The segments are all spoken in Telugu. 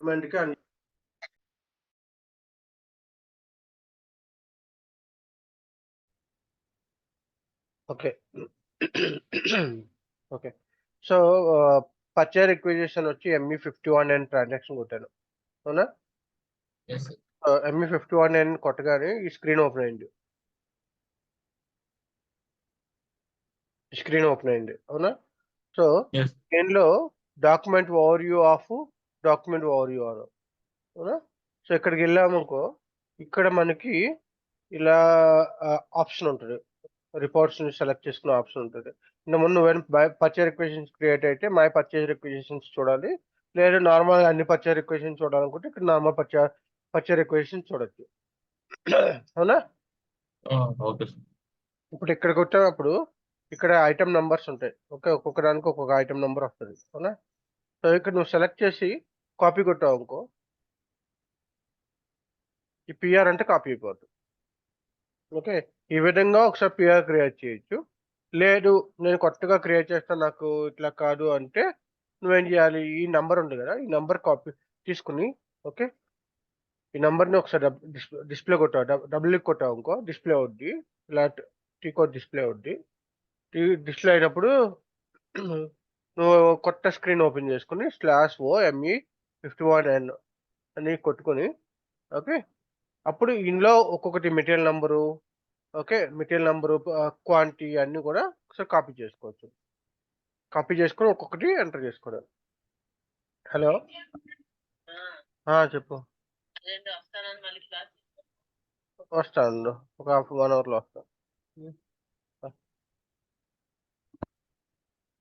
డాక్యుమెంట్‌కి okay. Okay. So, purchase requisition వచ్చి ME51N ట్రాన్సాక్షన్ కొట్టాను. అవునా? Yes sir. ME51N కొట్టగానే ఈ స్క్రీన్ ఓపెన్ అయింది. అవునా? So, yes. దీనిలో document overview off, document overview on. అవునా? సో, ఇక్కడికెళ్ళామనుకో, ఇక్కడ మనకి ఇలా ఆప్షన్ ఉంటది. రిపోర్ట్స్‌ని సెలెక్ట్ చేసుకునే ఆప్షన్ ఉంటది. ఇంతకుముందు పర్చేజ్ రిక్వెజిషన్స్ క్రియేట్ అయితే మై పర్చేజ్ రిక్వెజిషన్స్ చూడాలి. లేదా నార్మల్‌గా అన్ని పర్చేజ్ రిక్వెజిషన్స్ చూడాలనుకుంటే ఇక్కడ నార్మల్ పర్చేజ్ రిక్వెజిషన్స్ చూడొచ్చు. అవునా? Okay sir. ఇప్పుడు ఇక్కడికి వచ్చేటప్పుడు ఇక్కడ ఐటెమ్ నంబర్స్ ఉంటాయి. ఓకే. ఒక్కొక్క దానికి ఒక్కొక్క ఐటెమ్ నంబర్ వస్తది. అవునా? సో, ఇక్కడ నువ్వు సెలెక్ట్ చేసి కాపీ కొట్టావనుకో, ఈ పీఆర్ అంటే కాపీ అయిపోద్ది. ఓకే. ఈ విధంగా ఒకసారి పీఆర్ క్రియేట్ చేయొచ్చు. లేదు నేను కొత్తగా క్రియేట్ చేస్తా నాకు ఇట్లా కాదు అంటే నువ్వేం చేయాలి? ఈ నంబర్ ఉంది కదా! ఈ నంబర్ కాపీ తీసుకొని ఓకే. ఈ నంబర్‌ని ఒకసారి డిస్‌ప్లే కొట్టావు. డబుల్ క్లిక్ కొట్టావనుకో డిస్‌ప్లే అవుద్ది. ఇలా టీ కోడ్ డిస్‌ప్లే అవుద్ది. డిస్‌ప్లే అయినప్పుడు నువ్వు కొత్త స్క్రీన్ ఓపెన్ చేసుకొని /OME51N అని కొట్టుకొని ఓకే. అప్పుడు ఇందులో ఒక్కొక్కటి material number okay. Material number, quantity అన్నీ కూడా ఒకసారి కాపీ చేసుకోవచ్చు. కాపీ చేసుకొని ఒక్కొక్కటి ఎంటర్ చేసుకోవడం. హలో! చెప్పు. వస్తాను. ఒక 1 అవర్‌లో వస్తా.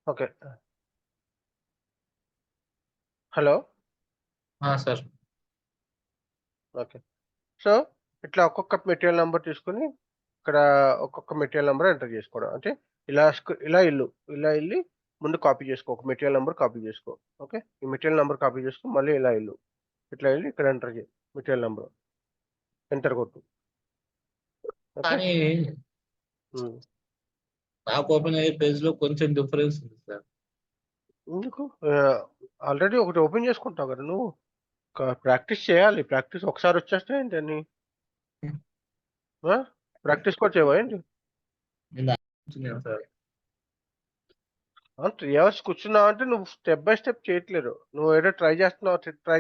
Okay. Hello! Sir. Okay. So, ఇట్లా ఒక్కొక్క మెటీరియల్ నంబర్ తీసుకొని ఇక్కడ ఒక్కొక్క మెటీరియల్ నంబర్ ఎంటర్ చేసుకోవడం. అంటే ఇలా ఎళ్లి ముందు కాపీ చేసుకో. ఒక మెటీరియల్ నంబర్ కాపీ చేసుకో. ఓకే. ఈ మెటీరియల్ నంబర్ కాపీ చేసుకొని మళ్ళీ ఇలా ఎళ్ళు. ఇట్లా ఎళ్లి ఇక్కడ ఎంటర్ చేయి. Material number. ఎంటర్ కొట్టు. ఓకే. కానీ హ్మ్. నాకు ఓపెన్ అయ్యే పేజ్‌లో కొంచెం డిఫరెన్స్ ఉంది సార్. ఎందుకు? ఆల్రెడీ ఒకటి ఓపెన్ చేసుకుంటావు కదా! నువ్వు. ప్రాక్టీస్ చేయాలి. ప్రాక్టీస్ ఒకసారి వచ్చేస్తే ఏంటని? ఆ! ప్రాక్టీస్ కూడా చేయవా ఏంటి? నేను అనుకుంటున్నాను సార్. 3 అవర్స్ కూర్చున్నావంటే నువ్వు స్టెప్ బై స్టెప్ చేయట్లేదు. నువ్వు ఏదో ట్రై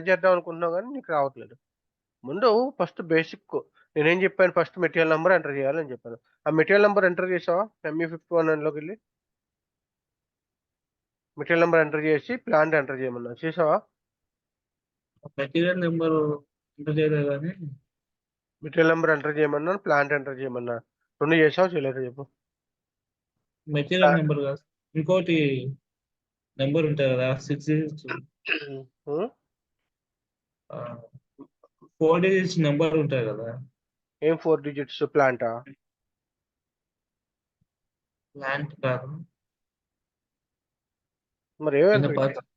చేద్దాం అనుకుంటున్నావు గానీ నీకు రావట్లేదు. ముందు ఫస్ట్ బేసిక్ నేనేం చెప్పాను ఫస్ట్ మెటీరియల్ నంబర్ ఎంటర్ చేయాలని చెప్పాను. ఆ మెటీరియల్ నంబర్ ఎంటర్ చేసావా? ME51Nలోకెళ్ళి మెటీరియల్ నంబర్ ఎంటర్ చేసి ప్లాంట్ ఎంటర్ చేయమన్నా. చేసావా? మెటీరియల్ నెంబర్ ఎంటర్ చేయలేదు కానీ మెటీరియల్ నంబర్ ఎంటర్ చేయమన్నాను. ప్లాంట్ ఎంటర్ చేయమన్నా. 2 చేసావా? చేయలేదా చెప్పు? మెటీరియల్ నెంబర్ కాదు. ఇంకోటి నెంబర్ ఉంటుంది కదా 6 డిజిట్స్, హ్మ్. 4 డిజిట్స్ నెంబర్ ఉంటుంది కదా. ఏం 4 డిజిట్స్ ప్లాంటా? ప్లాంట్ కాదు. మరి ఏం నిన్న ఎంటర్ పర్చ్ చేయాలి?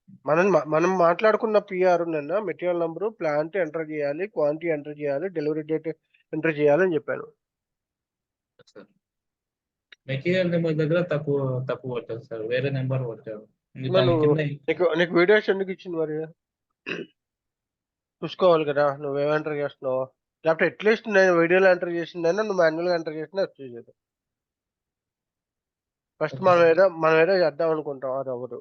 మనం మాట్లాడుకున్న పీఆర్ నిన్న మెటీరియల్ నంబరు, ప్లాంట్ ఎంటర్ చేయాలి, క్వాంటిటీ ఎంటర్ చేయాలి, డెలివరీ డేట్ ఎంటర్ చేయాలని చెప్పాను. సార్ మెటీరియల్ నెంబర్ దగ్గర తప్పు తప్పు కొట్టారు సార్. వేరే నెంబర్ కొట్టారు. మరి దాని నువ్వు కింద నీకు వీడియోస్ ఎందుకు ఇచ్చింది మరి? చూసుకోవాలి కదా నువ్వేం ఎంటర్ చేస్తున్నావో. లేకపోతే అట్లీస్ట్ నేను వీడియోలో ఎంటర్ చేసిందైనా నువ్వు మాన్యువల్‌గా ఎంటర్ చేసినా వచ్చేసేది. First okay sir. మనం ఏదో చేద్దాం అనుకుంటాం అది అవ్వదు.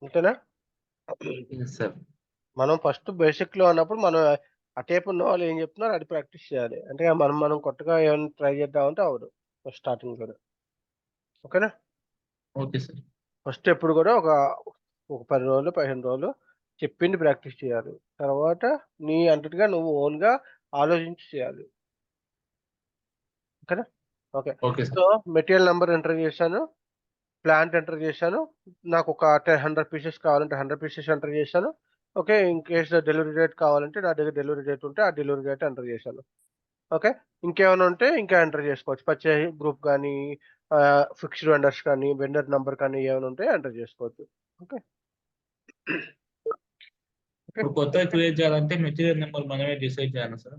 అంతేనా? Yes sir. మనం ఫస్ట్ బేసిక్‌లో ఉన్నప్పుడు మనం అటువైపు ఉన్న వాళ్ళు ఏం చెప్తున్నారో అది ప్రాక్టీస్ చేయాలి. అంటే మనం కొత్తగా ఏమైనా ట్రై చేద్దామంటే అవ్వదు. ఫస్ట్ స్టార్టింగ్‌లోనే. ఓకేనా? Okay sir. ఫస్ట్ ఎప్పుడు కూడా ఒక 10 రోజులు, 15 రోజులు చెప్పింది ప్రాక్టీస్ చేయాలి. తర్వాత నీ అంతటిగా నువ్వు ఓన్‌గా ఆలోచించి చేయాలి. ఓకేనా? Okay. Okay so, sir. Material number enter చేశాను. ప్లాంట్ ఎంటర్ చేశాను. నాకొక 100 పీసెస్ కావాలంటే 100 పీసెస్ ఎంటర్ చేశాను. Okay. In case delivery date కావాలంటే నా దగ్గర డెలివరీ డేట్ ఉంటే ఆ డెలివరీ డేట్ ఎంటర్ చేశాను. ఓకే. ఇంకేమైనా ఉంటే ఇంకా ఎంటర్ చేసుకోవచ్చు. పర్చేజ్ గ్రూప్ గానీ, ఫిక్స్డ్ వెండర్స్ కానీ, వెండర్ నంబర్ కానీ ఏమైనా ఉంటే ఎంటర్ చేసుకోవచ్చు. ఓకే. ఓకే. ఇప్పుడు కొత్తగా క్రియేట్ చేయాలంటే మెటీరియల్ నెంబర్ మనమే డిసైడ్ చేయాలి సార్.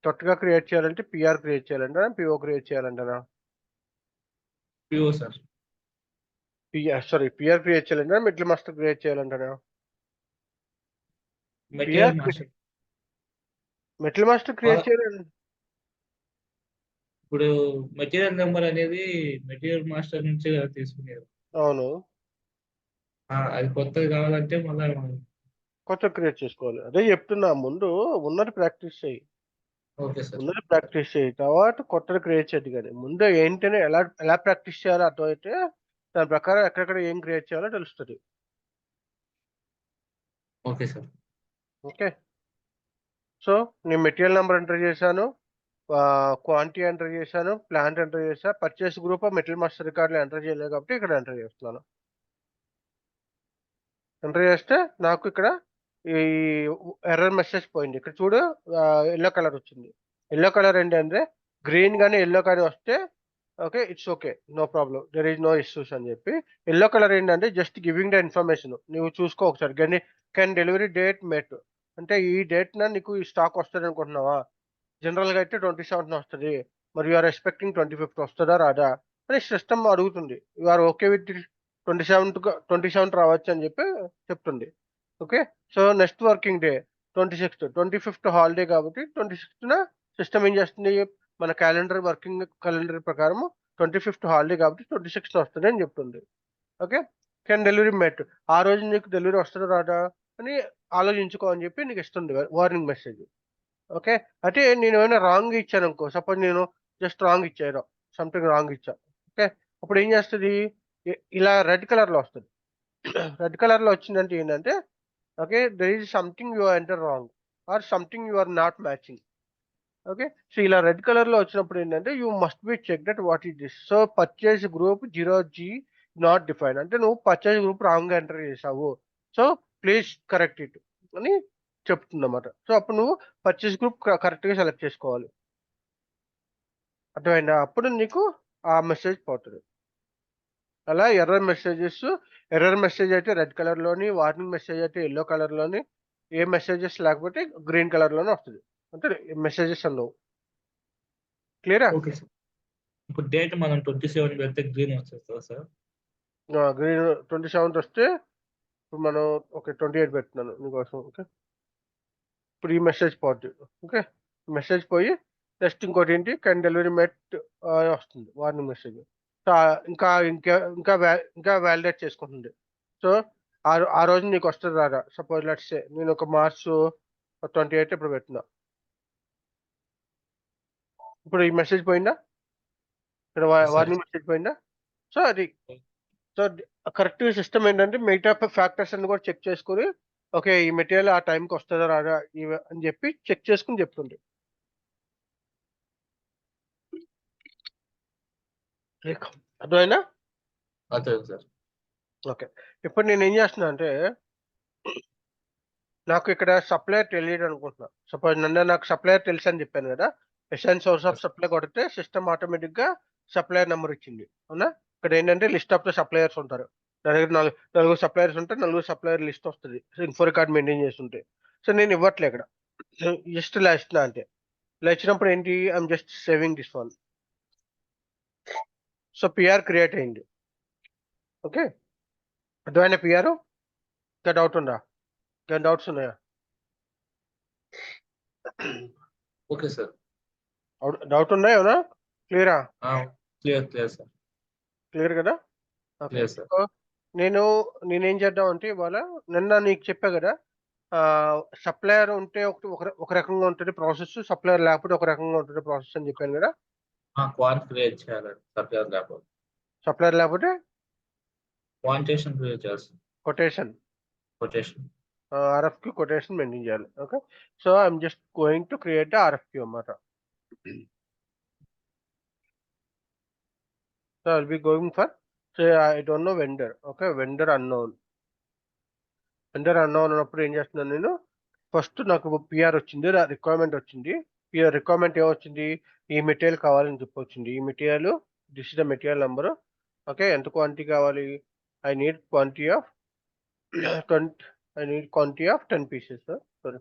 కొత్తగా క్రియేట్ చేయాలంటే పీఆర్ క్రియేట్ చేయాలంటారా? పీఓ క్రియేట్ చేయాలంటారా? PO sir. పీఆర్ క్రియేట్ చేయాలంటారా? మిడిల్ మాస్టర్ క్రియేట్ చేయాలంటారా? Material PR master metal master create చేయాలి. ఇప్పుడు మెటీరియల్ నెంబర్ అనేది మెటీరియల్ మాస్టర్ నుంచి కదా తీసుకునేది. అవును, అది కొత్తది కావాలంటే మళ్ళీ కొత్త క్రియేట్ చేసుకోవాలి. అదే చెప్తున్నా, ముందు ఉన్నది ప్రాక్టీస్ చేయి. Okay sir. ముందర ప్రాక్టీస్ చేయి, తర్వాత కొత్తది క్రియేట్ చేయదు. కానీ ముందు ఏంటనే ఎలా ఎలా ప్రాక్టీస్ చేయాలో అర్థమైతే దాని ప్రకారం ఎక్కడెక్కడ ఏం క్రియేట్ చేయాలో తెలుస్తుంది. Okay sir. ఓకే, సో నేను మెటీరియల్ నెంబర్ ఎంటర్ చేశాను, క్వాంటిటీ ఎంటర్ చేశాను, ప్లాంట్ ఎంటర్ చేశాను, పర్చేస్ గ్రూప్ మెటీరియల్ మాస్టర్ రికార్డులో ఎంటర్ చేయలేదు కాబట్టి ఇక్కడ ఎంటర్ చేస్తున్నాను. ఎంటర్ చేస్తే నాకు ఇక్కడ ఈ ఎర్రర్ మెసేజ్ పోయింది. ఇక్కడ చూడు, ఎల్లో కలర్ వచ్చింది. ఎల్లో కలర్ ఏంటంటే గ్రీన్ కానీ ఎల్లో కానీ వస్తే okay, it's okay, no problem, there is no issues అని చెప్పి. ఎల్లో కలర్ ఏంటంటే జస్ట్ గివింగ్ ద ఇన్ఫర్మేషన్. నువ్వు చూసుకో ఒకసారి, కానీ కెన్ డెలివరీ డేట్ మెట్ అంటే ఈ డేట్న నీకు ఈ స్టాక్ వస్తుంది అనుకుంటున్నావా? జనరల్గా అయితే 27th వస్తుంది, మరి యూఆర్ ఎక్స్పెక్టింగ్ 25th వస్తుందా రాదా అని సిస్టమ్ అడుగుతుంది. యూఆర్ ఓకే విత్ 27th రావచ్చు అని చెప్పి చెప్తుంది. Okay, so next working day 26th, 25th holiday కాబట్టి 26th సిస్టమ్ ఏం చేస్తుంది, మన వర్కింగ్ క్యాలెండర్ ప్రకారం 25th హాలిడే కాబట్టి 26th వస్తుంది అని చెప్తుంది. ఓకే, కెన్ డెలివరీ మెట్, ఆ రోజు నీకు డెలివరీ వస్తుందా రాదా అని ఆలోచించుకో అని చెప్పి నీకు ఇస్తుంది వార్నింగ్ మెసేజ్. ఓకే, అంటే నేను ఏమైనా రాంగ్ ఇచ్చాను అనుకో, సపోజ్ నేను జస్ట్ రాంగ్ ఇచ్చాను, సంథింగ్ రాంగ్ ఇచ్చా. ఓకే, అప్పుడు ఏం చేస్తుంది, ఇలా రెడ్ కలర్లో వస్తుంది. రెడ్ కలర్లో వచ్చిందంటే ఏంటంటే okay, there is something you are enter wrong or something you are not matching. Okay, so ఇలా రెడ్ కలర్లో వచ్చినప్పుడు ఏంటంటే you must be check that what is this. So purchase group 0G not define అంటే నువ్వు పర్చేజ్ గ్రూప్ రాంగ్ ఎంటర్ చేసావు, సో ప్లీజ్ కరెక్ట్ ఇట్ అని చెప్తుంది అన్నమాట. సో అప్పుడు నువ్వు పర్చేజ్ గ్రూప్ కరెక్ట్గా సెలెక్ట్ చేసుకోవాలి. అర్థమైందా? అప్పుడు నీకు ఆ మెసేజ్ పోతుంది. అలా ఎర్రర్ మెసేజ్ అయితే రెడ్ కలర్లోని, వార్నింగ్ మెసేజ్ అయితే ఎల్లో కలర్లోని, ఏ మెసేజెస్ లేకపోతే గ్రీన్ కలర్లోనే వస్తుంది. అంటే మెసేజెస్ అన్నవు. క్లియరా? Okay sir. ఇప్పుడు డేట్ మనం 27 పెడితే గ్రీన్ వచ్చేస్తుందా సార్? గ్రీన్ 27th వస్తే ఇప్పుడు మనం ఓకే 28 పెడుతున్నాను నీకోసం. ఓకే, ఇప్పుడు ఈ మెసేజ్ పోతుంది. ఓకే, మెసేజ్ పోయి నెక్స్ట్ ఇంకోటి ఏంటి, కెన్ డెలివరీ మెట్ వస్తుంది వార్నింగ్ మెసేజ్. సో ఇంకా ఇంకా ఇంకా ఇంకా వ్యాలిడేట్ చేసుకుంటుంది. సో ఆ రోజు నీకు వస్తుంది రాదా? సపోజ్ లెట్స్ సే నేను ఒక March 28 ఇప్పుడు పెడుతున్నా. ఇప్పుడు ఈ మెసేజ్ పోయిందా? ఇక్కడ వార్నింగ్ మెసేజ్ పోయిందా? సో అది సో కరెక్ట్ సిస్టమ్ ఏంటంటే మిగతా ఫ్యాక్టర్స్ అన్ని కూడా చెక్ చేసుకుని ఓకే ఈ మెటీరియల్ ఆ టైంకి వస్తుందా రాదా అని చెప్పి చెక్ చేసుకుని చెప్తుంది. అర్థమైనా? అదే సార్. ఓకే, ఇప్పుడు నేను ఏం చేస్తున్నా అంటే నాకు ఇక్కడ సప్లయర్ తెలియదు అనుకుంటున్నా. సపోజ్ నాకు సప్లయర్ తెలుసు అని చెప్పాను కదా, ఎస్ఎన్ సోర్స్ ఆఫ్ సప్లై కొడితే సిస్టమ్ ఆటోమేటిక్గా సప్లయర్ నెంబర్ ఇచ్చింది. అవునా? ఇక్కడ ఏంటంటే లిస్ట్ ఆఫ్ ద సప్లయర్స్ ఉంటారు. నా దగ్గర నలుగురు సప్లయర్స్ ఉంటే నలుగురు సప్లయర్ లిస్ట్ వస్తుంది, ఇన్ఫో రికార్డ్ మెయింటైన్ చేస్తుంటే. సో నేను ఇవ్వట్లే ఇక్కడ, జస్ట్ ఇలా ఇస్తున్నా అంటే. ఇలా ఇచ్చినప్పుడు ఏంటి, I'm just saving this one. So PR create అయింది. ఓకే, అర్థమైన పిఆర్? ఇంకా డౌట్ ఉందా? ఇంకా డౌట్స్ ఉన్నాయా? Okay sir. డౌట్ ఉన్నాయా? అవునా? క్లియరా? Clear sir. క్లియర్ కదా? Okay, clear sir. నేనేం చేద్దాం అంటే ఇవాళ నిన్న నీకు చెప్పా కదా, సప్లయర్ ఉంటే ఒక రకంగా ఉంటుంది ప్రాసెస్, సప్లయర్ లేకపోతే ఒక రకంగా ఉంటుంది ప్రాసెస్ అని చెప్పాను కదా. క్వాంట్ క్రియేట్ చేయాలండి సప్లయర్ లేకపోతే. సప్లయర్ లేకపోతే క్వాంటేషన్ క్రియేట్ చేయాలి. కొటేషన్ RFQ కొటేషన్ మెయింటైన్ చేయాలి. Okay, so I'm just going to create RFQ అన్నమాట. So I'll be going for I don't know vendor. Okay, vendor unknown అన్నప్పుడు ఏం చేస్తున్నాను నేను, ఫస్ట్ నాకు పిఆర్ వచ్చింది, రిక్వైర్మెంట్ వచ్చింది. రిక్వైర్మెంట్ ఏమొచ్చింది, ఈ మెటీరియల్ కావాలని చెప్పి వచ్చింది. ఈ material, this is the material number. Okay, ఎంత క్వాంటిటీ కావాలి, I need quantity of 10 pieces. Sorry,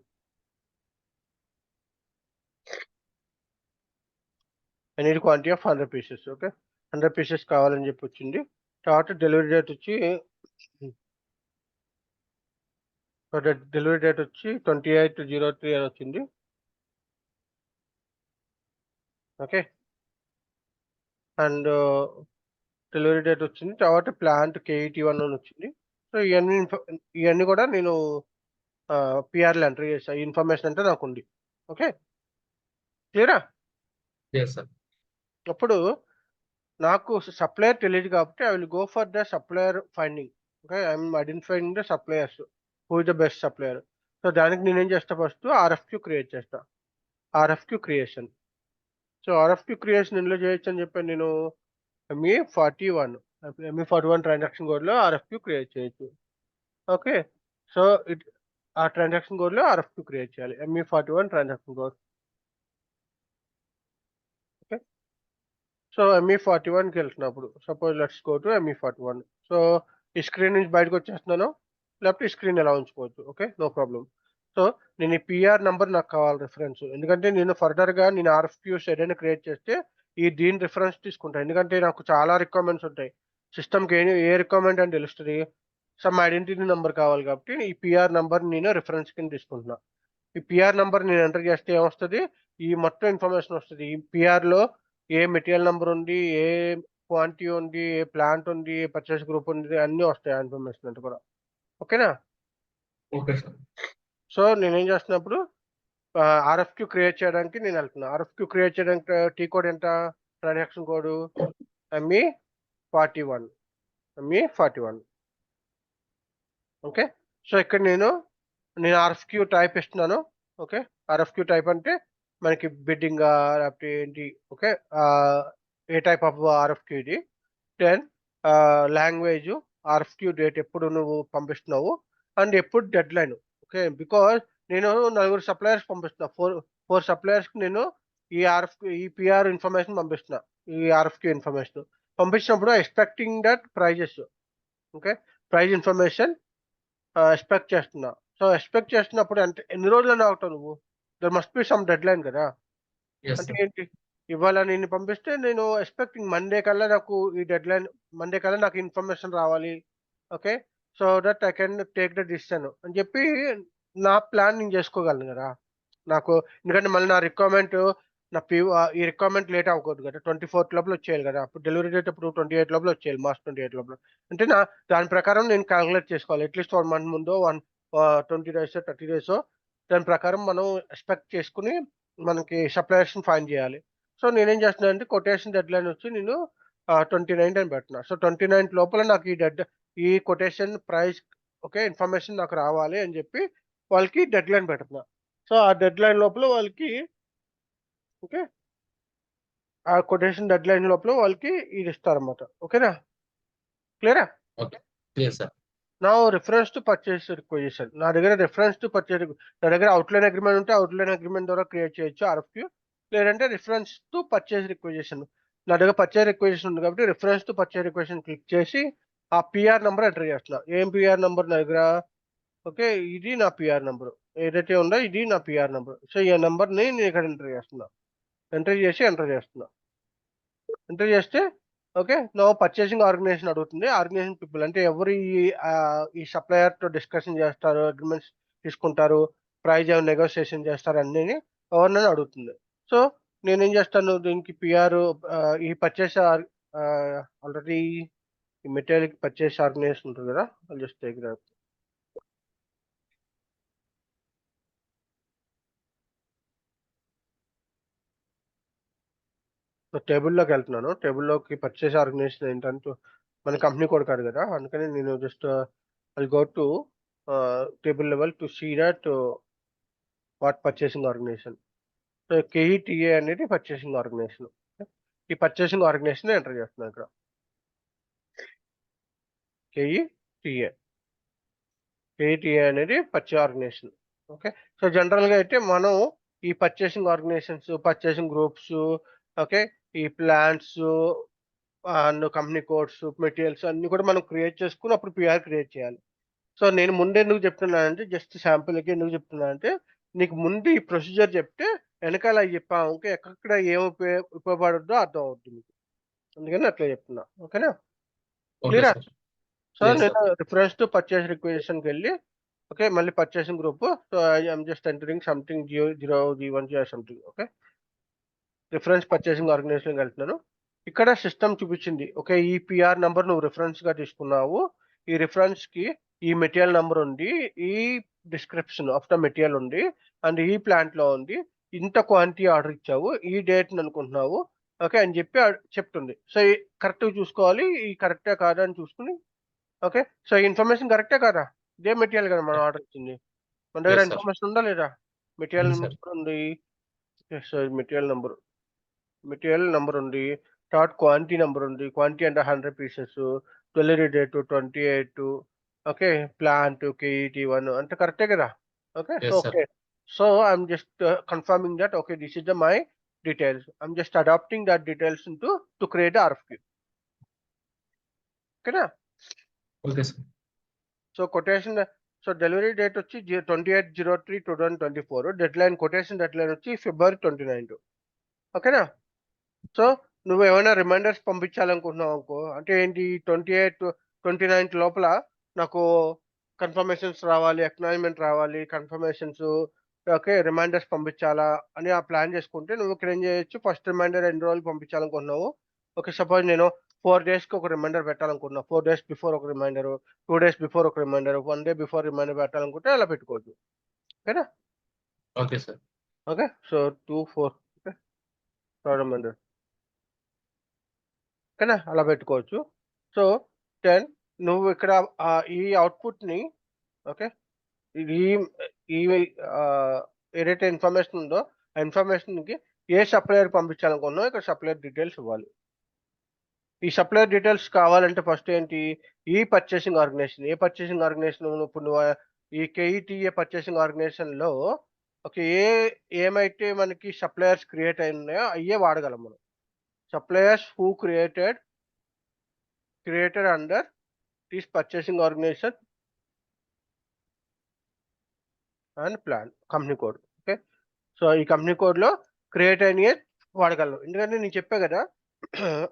I need quantity of 100 pieces. Okay, 100 pieces కావాలని చెప్పి వచ్చింది. తర్వాత డెలివరీ డేట్ వచ్చి డెలివరీ డేట్ వచ్చి 28/03 అని వచ్చింది. ఓకే. అండ్ డెలివరీ డేట్ వచ్చింది. తర్వాత ప్లాంట్ KET1 అని వచ్చింది. సో ఇవన్నీ కూడా నేను పిఆర్లో ఎంటర్ చేసా. ఈ ఇన్ఫర్మేషన్ అంతా నాకుంది. ఓకే. క్లియరా? Yes, sir. అప్పుడు నాకు సప్లయర్ తెలియదు కాబట్టి I will go for the supplier finding. Okay. I'm identifying the suppliers. Who is the best supplier. So దానికి నేనేం చేస్తా, ఫస్ట్ RFQ క్రియేట్ చేస్తా. RFQ creation. So RFQ creation ఎందులో చేయొచ్చు అని చెప్పాను నేను. ME41 ట్రాన్సాక్షన్ కోడ్లో RFQ క్రియేట్ చేయొచ్చు. ఓకే. సో ఆ ట్రాన్సాక్షన్ కోడ్లో RFQ క్రియేట్ చేయాలి. ME41 transaction code. Okay. So ME41కి వెళ్తున్నప్పుడు suppose let's go to ME41. So ఈ స్క్రీన్ నుంచి బయటకు వచ్చేస్తున్నాను. లేకపోతే ఈ స్క్రీన్ ఎలా ఉంచుకోవచ్చు. ఓకే. No problem. సో నేను ఈ పిఆర్ నంబర్ నాకు కావాలి రిఫరెన్స్. ఎందుకంటే నేను ఫర్దర్గా నేను RFQs ఏదైనా క్రియేట్ చేస్తే దీని రిఫరెన్స్ తీసుకుంటాను. ఎందుకంటే నాకు చాలా రిక్వైర్మెంట్స్ ఉంటాయి. సిస్టమ్కి ఏ రిక్వైర్మెంట్ అని తెలుస్తుంది. సమ్ ఐడెంటిటీ నెంబర్ కావాలి కాబట్టి ఈ పిఆర్ నంబర్ నేను రిఫరెన్స్ కింద తీసుకుంటున్నా. ఈ పిఆర్ నంబర్ నేను ఎంటర్ చేస్తే ఏమొస్తుంది, ఈ మొత్తం ఇన్ఫర్మేషన్ వస్తుంది. ఈ పిఆర్లో ఏ మెటీరియల్ నెంబర్ ఉంది, ఏ క్వాంటిటీ ఉంది, ఏ ప్లాంట్ ఉంది, ఏ పర్చేస్ గ్రూప్ ఉంది, అన్నీ వస్తాయి ఆ ఇన్ఫర్మేషన్ అంతా కూడా. ఓకేనా? Okay, sir. సో నేనేం చేస్తున్నప్పుడు RFQ క్రియేట్ చేయడానికి నేను వెళ్తున్నా. RFQ క్రియేట్ చేయడానికి టీ కోడ్ ఎంత, transaction code ME41. ME41. Okay. So ఇక్కడ నేను RFQ టైప్ ఇస్తున్నాను. ఓకే. RFQ టైప్ అంటే మనకి బిడ్డింగా లేకపోతే ఏంటి. Okay. A type of RFQ ఇది. దెన్ లాంగ్వేజ్, RFQ డేట్ ఎప్పుడు నువ్వు పంపిస్తున్నావు అండ్ ఎప్పుడు డెడ్ లైన్. ఓకే. బికాజ్ నేను 4 సప్లయర్స్ పంపిస్తున్నా. 4 సప్లయర్స్కి నేను ఈ పిఆర్ ఇన్ఫర్మేషన్ పంపిస్తున్నా. ఈ RFQ ఇన్ఫర్మేషన్ పంపించినప్పుడు expecting that prices. Okay. Price information expect చేస్తున్నా. సో ఎక్స్పెక్ట్ చేస్తున్నప్పుడు అంటే ఎన్ని రోజులని ఆగుతావు నువ్వు. There must be some deadline కదా. Yes, అంటే sir. ఏంటి, ఇవాళ నేను పంపిస్తే నేను ఎక్స్పెక్టింగ్ మండే కల్లా నాకు ఈ డెడ్ లైన్, మండే కల్లా నాకు ఇన్ఫర్మేషన్ రావాలి. Okay. So that I can take the decision అని చెప్పి నా ప్లాన్ నేను చేసుకోగలను కదా. నాకు ఎందుకంటే మళ్ళీ నా రిక్వైర్మెంట్ ఈ రిక్వైర్మెంట్ లేట్ అవ్వకూడదు కదా. 24th లోపల వచ్చేయాలి కదా. అప్పుడు డెలివరీ డేట్ అప్పుడు 28 లోపల వచ్చేయాలి. మార్చ్ 28 లోపల. అంటే దాని ప్రకారం నేను క్యాలిక్యులేట్ చేసుకోవాలి. అట్లీస్ట్ 1 month ముందో 20 days 30 days దాని ప్రకారం మనం ఎక్స్పెక్ట్ చేసుకుని మనకి సప్లయర్స్ని ఫైండ్ చేయాలి. సో నేనేం చేస్తున్నాను అంటే కొటేషన్ డెడ్ లైన్ వచ్చి నేను 29 అని పెడుతున్నా. సో 29 లోపల నాకు ఈ కొటేషన్ ప్రైస్ ఓకే ఇన్ఫర్మేషన్ నాకు రావాలి అని చెప్పి వాళ్ళకి డెడ్ లైన్ పెడుతున్నా. సో ఆ డెడ్ లైన్ లోపల వాళ్ళకి ఓకే ఆ కొటేషన్ డెడ్ లైన్ లోపల వాళ్ళకి ఇది ఇస్తారన్నమాట. ఓకేనా? క్లియరా? Okay. Clear, sir. నా రిఫరెన్స్ టు పర్చేస్ రిక్వెజిషన్. నా దగ్గర రిఫరెన్స్ టు పర్చేస్, నా దగ్గర అవుట్లైన్ అగ్రిమెంట్ ఉంటే అవుట్లైన్ అగ్రిమెంట్ ద్వారా క్రియేట్ చేయొచ్చు RFQ. లేదంటే రిఫరెన్స్ టు పర్చేస్ రిక్వెజిషన్. నా దగ్గర పర్చేస్ రిక్వెజిషన్ ఉంది కాబట్టి reference to purchase requisition click చేసి ఆ పిఆర్ నంబర్ ఎంటర్ చేస్తున్నా. ఏం పిఆర్ నంబర్ నా దగ్గర. ఓకే. ఇది నా పిఆర్ నంబర్ ఏదైతే ఉందో ఇది నా పిఆర్ నంబర్. సో ఈ నంబర్ని నేను ఇక్కడ ఎంటర్ చేస్తున్నా. ఎంటర్ చేస్తున్నా. ఎంటర్ చేస్తే ఓకే. నో పర్చేసింగ్ ఆర్గనైజేషన్ అడుగుతుంది. ఆర్గనైజేషన్ పీపుల్ అంటే ఎవరు ఈ సప్లయర్‌తో డిస్కషన్ చేస్తారు, అగ్రీమెంట్స్ తీసుకుంటారు, ప్రైస్ ఏమైనా నెగోషియేషన్ చేస్తారు అన్నీని ఎవరినైనా అడుగుతుంది. సో నేనేం చేస్తాను దీనికి ఈ పర్చేస్ ఆల్రెడీ ఈ మెటీరియల్‌కి పర్చేస్ ఆర్గనైజేషన్ ఉంటుంది కదా. I'll just take that. So టేబుల్‌లోకి వెళ్తున్నాను. టేబుల్‌లోకి పర్చేస్ ఆర్గనైజేషన్ ఏంటంటే మన కంపెనీ కోడ్ కాదు కదా. అందుకని నేను just I'll go to table level to see that what purchasing organization. So KETA అనేది పర్చేసింగ్ ఆర్గనైజేషన్. ఈ పర్చేసింగ్ ఆర్గనైజేషన్ ఎంటర్ చేస్తున్నాను ఇక్కడ. KETA అనేది పర్చేస్ ఆర్గనైజేషన్. ఓకే. సో జనరల్‌గా అయితే మనం ఈ purchasing organisations, purchasing groups okay. ఈ plans and company codes, materials అన్నీ కూడా మనం క్రియేట్ చేసుకొని అప్పుడు పిఆర్ క్రియేట్ చేయాలి. సో నేను ముందు ఎందుకు చెప్తున్నానంటే జస్ట్ శాంపుల్‌కి ఎందుకు చెప్తున్నానంటే నీకు ముందు ఈ ప్రొసీజర్ చెప్తే వెనకాల అయి చెప్పామనుకో ఎక్కడ ఏం ఉపయోగపడుద్దో అర్థం అవుద్ది మీకు. అందుకని అట్లా చెప్తున్నా. ఓకేనా? Okay, క్లియరా? sir. So Yes, sir. నేను రిఫరెన్స్ టు పర్చేస్ రిక్వెజిషన్‌కెళ్ళి ఓకే, మళ్ళీ purchasing group. So I'm just entering something G1 something. Okay, reference purchasing organisation వెళ్తున్నాను. ఇక్కడ సిస్టమ్ చూపించింది. ఓకే, ఈ పిఆర్ నంబర్ నువ్వు రిఫరెన్స్ గా తీసుకున్నావు. ఈ రిఫరెన్స్ కి ఈ మెటీరియల్ నంబర్ ఉంది, ఈ డిస్క్రిప్షన్ ఆఫ్ ద మెటీరియల్ ఉంది, అండ్ ఈ ప్లాంట్ లో ఉంది, ఇంత క్వాంటిటీ ఆర్డర్ ఇచ్చావు, ఈ డేట్ అనుకుంటున్నావు. ఓకే అని చెప్పి చెప్తుంది. సో కరెక్ట్ చూసుకోవాలి, ఈ కరెక్టే కాదా అని చూసుకుని. ఓకే, సో ఇన్ఫర్మేషన్ కరెక్టే కాదా? ఇదే మెటీరియల్ కదా మనం ఆర్డర్ ఇచ్చింది. మన దగ్గర ఎస్ సార్. ఇన్ఫర్మేషన్ ఉందా లేదా? మెటీరియల్ ఉంది సార్. నెంబర్ ఉంది. సో మెటీరియల్ నెంబర్ ఉంది, థర్డ్ క్వాంటిటీ నెంబర్ ఉంది, క్వాంటిటీ అంటే 100 pieces, delivery date 28, okay, plant KET1 అంటే కరెక్టే కదా? Okay, so yes sir. Okay, so I'm just confirming that okay this is the my details. I'm just adapting that details to create RFQ. ఓకేనా? Okay sir. So quotation, so delivery date వచ్చి 28/03/2024, deadline quotation deadline వచ్చి February 29. ఓకేనా? సో నువ్వు ఏమైనా రిమైండర్స్ పంపించాలనుకుంటున్నావు అనుకో, అంటే ఏంటి 28-29 లోపల నాకు కన్ఫర్మేషన్స్ రావాలి, అక్నాలజ్మెంట్ రావాలి, కన్ఫర్మేషన్స్, ఓకే, రిమైండర్స్ పంపించాలా అని ఆ ప్లాన్ చేసుకుంటే నువ్వు ఇక్కడ ఏం చేయొచ్చు, ఫస్ట్ రిమైండర్ ఎన్ని రోజులు పంపించాలనుకుంటున్నావు. ఓకే, సపోజ్ నేను 4 డేస్కి ఒక రిమైండర్ పెట్టాలనుకుంటున్నా, 4 డేస్ బిఫోర్ ఒక రిమైండర్, 2 డేస్ బిఫోర్ ఒక రిమైండర్, 1 డే బిఫోర్ రిమైండర్ పెట్టాలనుకుంటే అలా పెట్టుకోవచ్చు. ఓకేనా? Okay sir. Okay, so 2-4 okay, reminder. ఓకేనా? అలా పెట్టుకోవచ్చు. సో 10 నువ్వు ఇక్కడ ఈ అవుట్పుట్ని, ఓకే, ఇది ఈ ఏదైతే ఇన్ఫర్మేషన్ ఉందో ఆ ఇన్ఫర్మేషన్కి ఏ సప్లయర్ పంపించాలనుకున్నావు, ఇక్కడ సప్లయర్ డీటెయిల్స్ ఇవ్వాలి. ఈ సప్లయర్ డీటెయిల్స్ కావాలంటే ఫస్ట్ ఏంటి, ఈ పర్చేసింగ్ ఆర్గనైజేషన్, ఏ పర్చేసింగ్ ఆర్గనైజేషన్ ఇప్పుడు నువ్వు ఈ KETA పర్చేసింగ్ ఆర్గనైజేషన్లో ఓకే ఏమైతే మనకి సప్లయర్స్ క్రియేట్ అయి ఉన్నాయో అయ్యే వాడగలం మనం. Suppliers who created under this purchasing organization and plan company code. Okay, so ఈ కంపెనీ కోడ్ లో క్రియేట్ అయిన వాడగలను. ఎందుకంటే నేను చెప్పా కదా,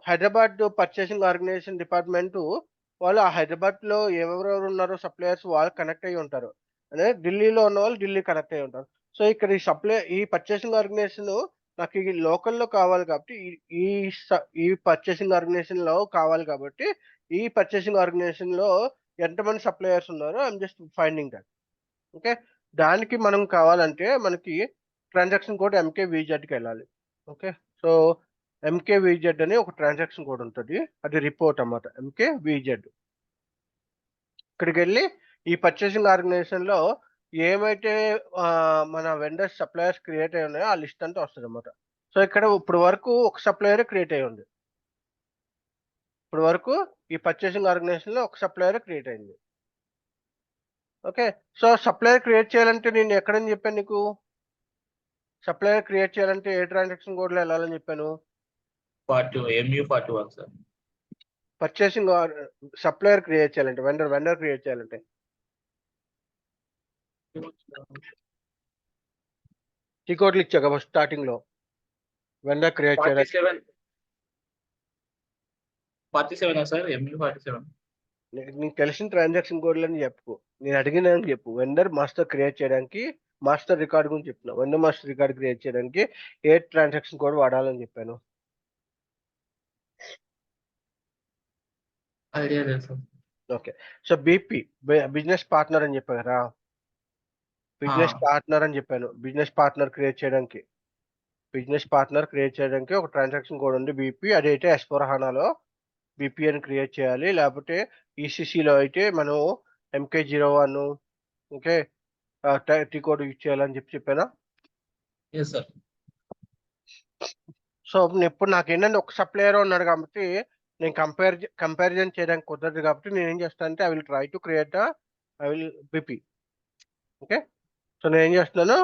హైదరాబాద్ పర్చేసింగ్ ఆర్గనైజేషన్ డిపార్ట్మెంట్ వాళ్ళు ఆ హైదరాబాద్ లో ఎవరెవరు ఉన్నారో సప్లయర్స్ వాళ్ళు కనెక్ట్ అయ్యి ఉంటారు, అదే ఢిల్లీలో ఉన్న వాళ్ళు ఢిల్లీ కనెక్ట్ అయ్యి ఉంటారు. సో ఇక్కడ ఈ పర్చేసింగ్ ఆర్గనైజేషన్ నాకు ఈ లోకల్లో కావాలి కాబట్టి ఈ పర్చేసింగ్ ఆర్గనైజేషన్ లో కావాలి కాబట్టి ఈ పర్చేసింగ్ ఆర్గనైజేషన్ లో ఎంతమంది సప్లయర్స్ ఉన్నారో I'm just finding that. Okay, దానికి మనం కావాలంటే మనకి ట్రాన్సాక్షన్ కోడ్ MKVZ కి వెళ్ళాలి. ఓకే, సో MKVZ అని ఒక ట్రాన్సాక్షన్ కోడ్ ఉంటుంది, అది రిపోర్ట్ అన్నమాట. MKVZ ఇక్కడికి వెళ్ళి ఈ పర్చేసింగ్ ఆర్గనైజేషన్ లో ఏమైతే మన వెండర్స్ సప్లయర్స్ క్రియేట్ అయి ఉన్నాయో ఆ లిస్ట్ అంతా వస్తుంది అన్నమాట. సో ఇక్కడ ఇప్పుడు వరకు ఒక సప్లయర్ క్రియేట్ అయి ఉంది. ఇప్పుడు వరకు ఈ పర్చేసింగ్ ఆర్గనైజేషన్ లో ఒక సప్లయర్ క్రియేట్ అయింది. ఓకే, సో సప్లయర్ క్రియేట్ చేయాలంటే నేను ఎక్కడని చెప్పాను నీకు, సప్లయర్ క్రియేట్ చేయాలంటే ఏ ట్రాన్సాక్షన్ కోడ్ లో వెళ్ళాలని చెప్పాను? 41 సార్. పర్చేసింగ్ సప్లయర్ క్రియేట్ చేయాలంటే వెండర్ క్రియేట్ చేయాలంటే ఈ కోడ్లు ఇచ్చాక ఫస్ట్ స్టార్టింగ్ లో వెండర్ క్రియేట్ చేయడానికి 47 సార్. MU 47. నీకు తెలిసిన ట్రాన్సాక్షన్ కోడ్లని చెప్పు, నేను అడిగిన చెప్పు. వెండర్ మాస్టర్ క్రియేట్ చేయడానికి మాస్టర్ రికార్డ్ గురించి చెప్తున్నా. వెండర్ మాస్టర్ రికార్డ్ క్రియేట్ చేయడానికి ఏ ట్రాన్సాక్షన్ కోడ్ వాడాలని చెప్పాను? ఐడియా లేదు sir. Okay, so BP business partner అని చెప్పా కదా, బిజినెస్ పార్ట్నర్ అని చెప్పాను. బిజినెస్ పార్ట్నర్ క్రియేట్ చేయడానికి ఒక ట్రాన్సాక్షన్ కోడ్ ఉంది BP, అదైతే S/4HANAలో BP అని క్రియేట్ చేయాలి, లేకపోతే ECCలో అయితే మనం MK01 okay T code use చేయాలని చెప్పానా? Yes sir. సో ఇప్పుడు నాకు ఏంటంటే ఒక సప్లయర్ ఉన్నాడు కాబట్టి నేను కంపారిజన్ చేయడానికి కుదరదు కాబట్టి నేను ఏం చేస్తాను అంటే I will BP. Okay, so నేను ఏం చేస్తున్నాను,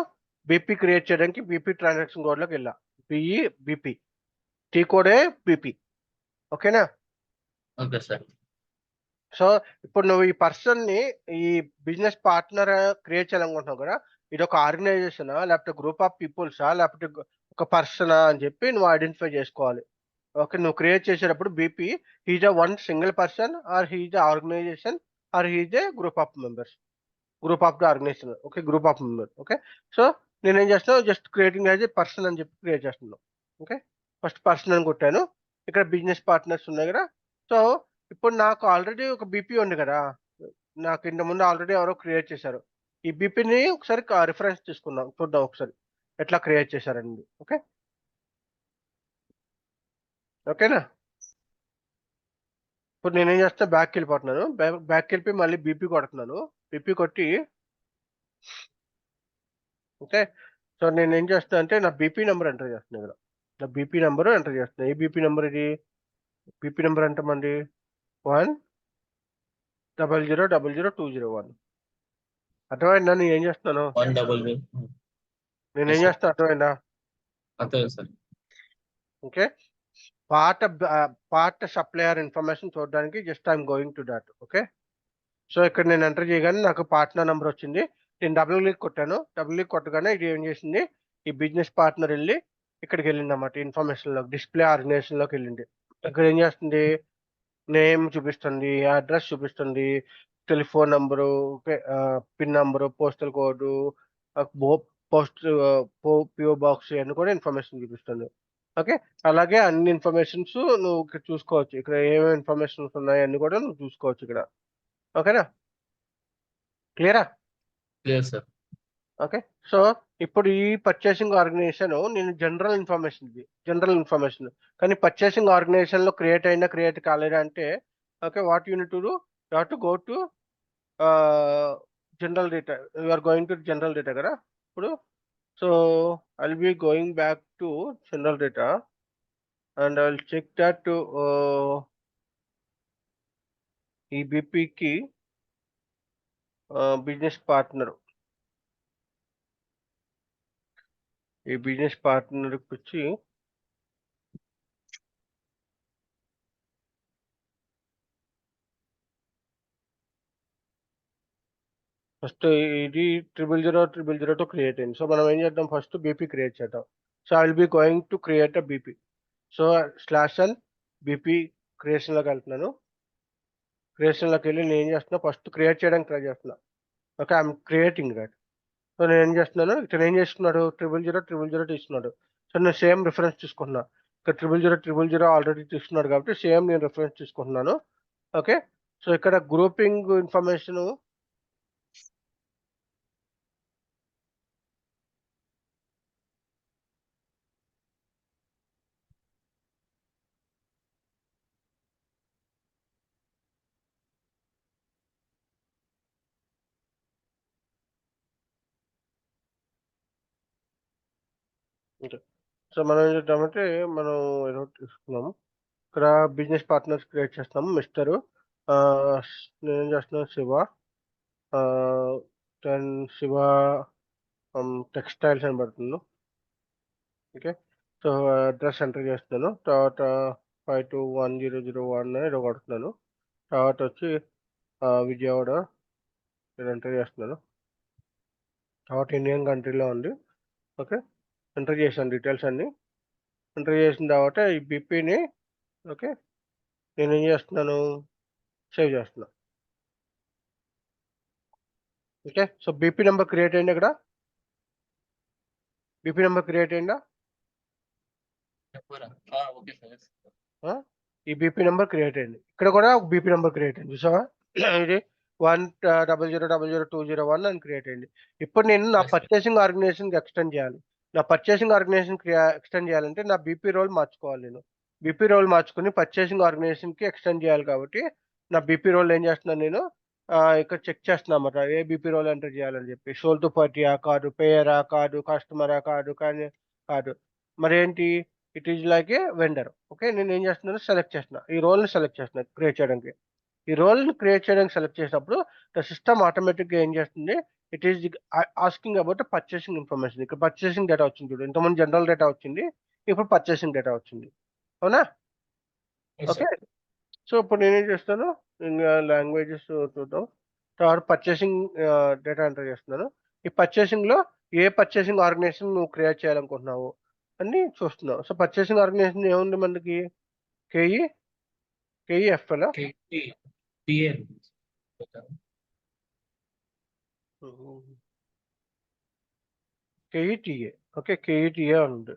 BP క్రియేట్ చేయడానికి BP ట్రాన్సాక్షన్ కోడ్లోకి వెళ్ళా. BP టీ కోడే BP. ఓకేనా? Okay sir. సో ఇప్పుడు నువ్వు ఈ పర్సన్ని ఈ బిజినెస్ పార్ట్నర్ క్రియేట్ చేయాలనుకుంటున్నావు కదా, ఇది ఒక ఆర్గనైజేషనా లేకపోతే గ్రూప్ ఆఫ్ పీపుల్సా లేకపోతే ఒక పర్సనా అని చెప్పి నువ్వు ఐడెంటిఫై చేసుకోవాలి. ఓకే, నువ్వు క్రియేట్ చేసేటప్పుడు BP he's one single person or he's organisation or he's a group of members. Group of the organisation. Okay, group of member. Okay, so నేనేం చేస్తాను, just creating as a person అని చెప్పి క్రియేట్ చేస్తున్నాను. ఓకే, ఫస్ట్ పర్సన్ అని కొట్టాను. ఇక్కడ బిజినెస్ పార్ట్నర్స్ ఉన్నాయి కదా. సో ఇప్పుడు నాకు ఆల్రెడీ ఒక బీపీ ఉంది కదా, నాకు ఇంత ముందు ఆల్రెడీ ఎవరో క్రియేట్ చేశారు. ఈ బీపీని ఒకసారి రిఫరెన్స్ తీసుకుందాం, చూద్దాం ఒకసారి ఎట్లా క్రియేట్ చేశారండి. ఓకే, ఓకేనా. ఇప్పుడు నేనేం చేస్తా, బ్యాక్కి వెళ్ళిపోతున్నాను. బ్యాక్కి వెళ్ళిపోయి మళ్ళీ బీపీ కొడుతున్నాను. బీపీ కొట్టి ఓకే, సో నేనేం చేస్తాను అంటే నా బీపీ నెంబర్ ఎంటర్ చేస్తున్నాను ఇక్కడ. నా బీపీ నెంబర్ ఎంటర్ చేస్తున్నాను. ఏ బీపీ నెంబర్ ఇది? బీపీ నెంబర్ ఎంతమంది? 100000201. అర్థమైందా నేను ఏం చేస్తున్నాను? 100. నేనేం చేస్తాను అర్థమైందా? అంతే sir. Okay, part supplier information చూడడానికి just I'm going to that. Okay, so ఇక్కడ నేను ఎంటర్ చేయగానే నాకు పార్ట్నర్ నెంబర్ వచ్చింది. నేను డబుల్ క్లిక్ కొట్టాను. డబుల్ క్లిక్ కొట్టగానే ఇది ఏం చేసింది, ఈ బిజినెస్ పార్ట్నర్ వెళ్ళి ఇక్కడికి వెళ్ళింది అన్నమాట. ఇన్ఫర్మేషన్లో డిస్ప్లే ఆర్గనైజేషన్లోకి వెళ్ళింది. ఇక్కడ ఏం చేస్తుంది, నేమ్ చూపిస్తుంది, అడ్రస్ చూపిస్తుంది, telephone number, pin number, postal code, post PO box అన్ని కూడా ఇన్ఫర్మేషన్ చూపిస్తుంది. ఓకే, అలాగే అన్ని ఇన్ఫర్మేషన్స్ నువ్వు ఇక్కడ చూసుకోవచ్చు. ఇక్కడ ఏమేమి ఇన్ఫర్మేషన్స్ ఉన్నాయి అన్ని కూడా నువ్వు చూసుకోవచ్చు ఇక్కడ. ఓకేనా, క్లియరా? Clear sir. ఓకే, సో ఇప్పుడు ఈ పర్చేసింగ్ ఆర్గనైజేషన్ నేను జనరల్ ఇన్ఫర్మేషన్ కానీ పర్చేసింగ్ ఆర్గనైజేషన్ లో క్రియేట్ కాలేదా అంటే okay, what unit to do, you have to go to general data. You are going to general data కదా ఇప్పుడు. So I will be going back to general data and I will check that ఈ బీపీకి బిజినెస్ పార్ట్నర్, ఈ బిజినెస్ పార్ట్నర్కి వచ్చి ఫస్ట్ ఇది 0000002 క్రియేట్ అయింది. సో మనం ఏం చేద్దాం, ఫస్ట్ బీపీ క్రియేట్ చేద్దాం. So I will be going to create a BP. So /n BP క్రియేషన్లోకి వెళ్తున్నాను. క్రియేషన్లోకి వెళ్ళి నేను ఏం చేస్తున్నా, ఫస్ట్ క్రియేట్ చేయడానికి ట్రై చేస్తున్నా. Okay, I'm creating that. So నేను ఏం చేస్తున్నాను, ఇక్కడ ఏం చేస్తున్నాడు, 00000 తీసుకున్నాడు. సో నేను సేమ్ రిఫరెన్స్ తీసుకుంటున్నా. ఇక్కడ 00000 ఆల్రెడీ తీసుకున్నాడు కాబట్టి సేమ్ నేను రిఫరెన్స్ తీసుకుంటున్నాను. ఓకే, సో ఇక్కడ గ్రూపింగ్ ఇన్ఫర్మేషన్ ఉంటుంది. సో మనం ఏం చేద్దామంటే మనం ఏదో తీసుకున్నాము. ఇక్కడ బిజినెస్ పార్ట్నర్స్ క్రియేట్ చేస్తున్నాము. మిస్టర్ నేనేం చేస్తున్నాను, శివ, దెన్ శివ టెక్స్టైల్స్ అని పడుతుంది. ఓకే, సో అడ్రస్ ఎంటర్ చేస్తున్నాను. తర్వాత 521001 ఏదో కొడుతున్నాను. తర్వాత వచ్చి విజయవాడ నేను ఎంటర్ చేస్తున్నాను. తర్వాత ఇండియన్ కంట్రీలో ఉంది. ఓకే, ఎంటర్ చేశాను డీటెయిల్స్ అన్ని. ఎంటర్ చేసిన తర్వాత ఈ బీపీని ఓకే నేను ఏం చేస్తున్నాను, సేవ్ చేస్తున్నాను. Okay, so BP number create అయింది. ఇక్కడ బీపీ నెంబర్ క్రియేట్ అయిందా? Okay sir. ఈ బీపీ నెంబర్ క్రియేట్ అయింది. ఇక్కడ కూడా ఒక బీపీ నెంబర్ క్రియేట్ అయింది, చూసావా? ఇది 1000201 అని క్రియేట్ అయింది. ఇప్పుడు నేను నా Yes, sir. పర్చేసింగ్ ఆర్గనైజేషన్కి ఎక్స్టెండ్ చేయాలి. నా పర్చేసింగ్ ఆర్గనైజేషన్ ఎక్స్టెండ్ చేయాలంటే నా బీపీ రోల్ మార్చుకోవాలి. నేను బీపీ రోల్ మార్చుకుని పర్చేసింగ్ ఆర్గనైజేషన్కి ఎక్స్టెండ్ చేయాలి కాబట్టి నా బీపీ రోల్ ఏం చేస్తున్నాను నేను, ఇక్కడ చెక్ చేస్తున్నా అన్నమాట. ఏ బీపీ రోల్ ఎంటర్ చేయాలని చెప్పి, సోల్ టు పార్టీయా కాదు, పేయరా కాదు, కస్టమరా కాదు, కానీ కాదు, మరేంటి, it is like A vendor. Okay, నేను ఏం చేస్తున్నాను, సెలెక్ట్ చేస్తున్నా, ఈ రోల్ని సెలెక్ట్ చేస్తున్నా క్రియేట్ చేయడానికి. ఈ రోల్ని క్రియేట్ చేయడానికి సెలెక్ట్ చేసినప్పుడు ద సిస్టమ్ ఆటోమేటిక్గా ఏం చేస్తుంది, it is asking about purchasing information. ఇక్కడ పర్చేసింగ్ డేటా వచ్చింది చూడు, ఇంతకుముందు జనరల్ డేటా వచ్చింది, ఇప్పుడు పర్చేసింగ్ డేటా వచ్చింది. అవునా? Yes, okay, sir. సో ఇప్పుడు నేనేం చేస్తాను, ఇంకా లాంగ్వేజెస్ చూద్దాం. తర్వాత పర్చేసింగ్ డేటా ఎంటర్ చేస్తున్నాను. ఈ పర్చేసింగ్లో ఏ పర్చేసింగ్ ఆర్గనైజేషన్ నువ్వు క్రియేట్ చేయాలనుకుంటున్నావు అని చూస్తున్నావు. సో పర్చేసింగ్ ఆర్గనైజేషన్ ఏముంది మనకి, కేఈఎఫ్ఎల్. TN. కేఈటీఏ. ఓకే. కేఈటీఏ అని ఉంది.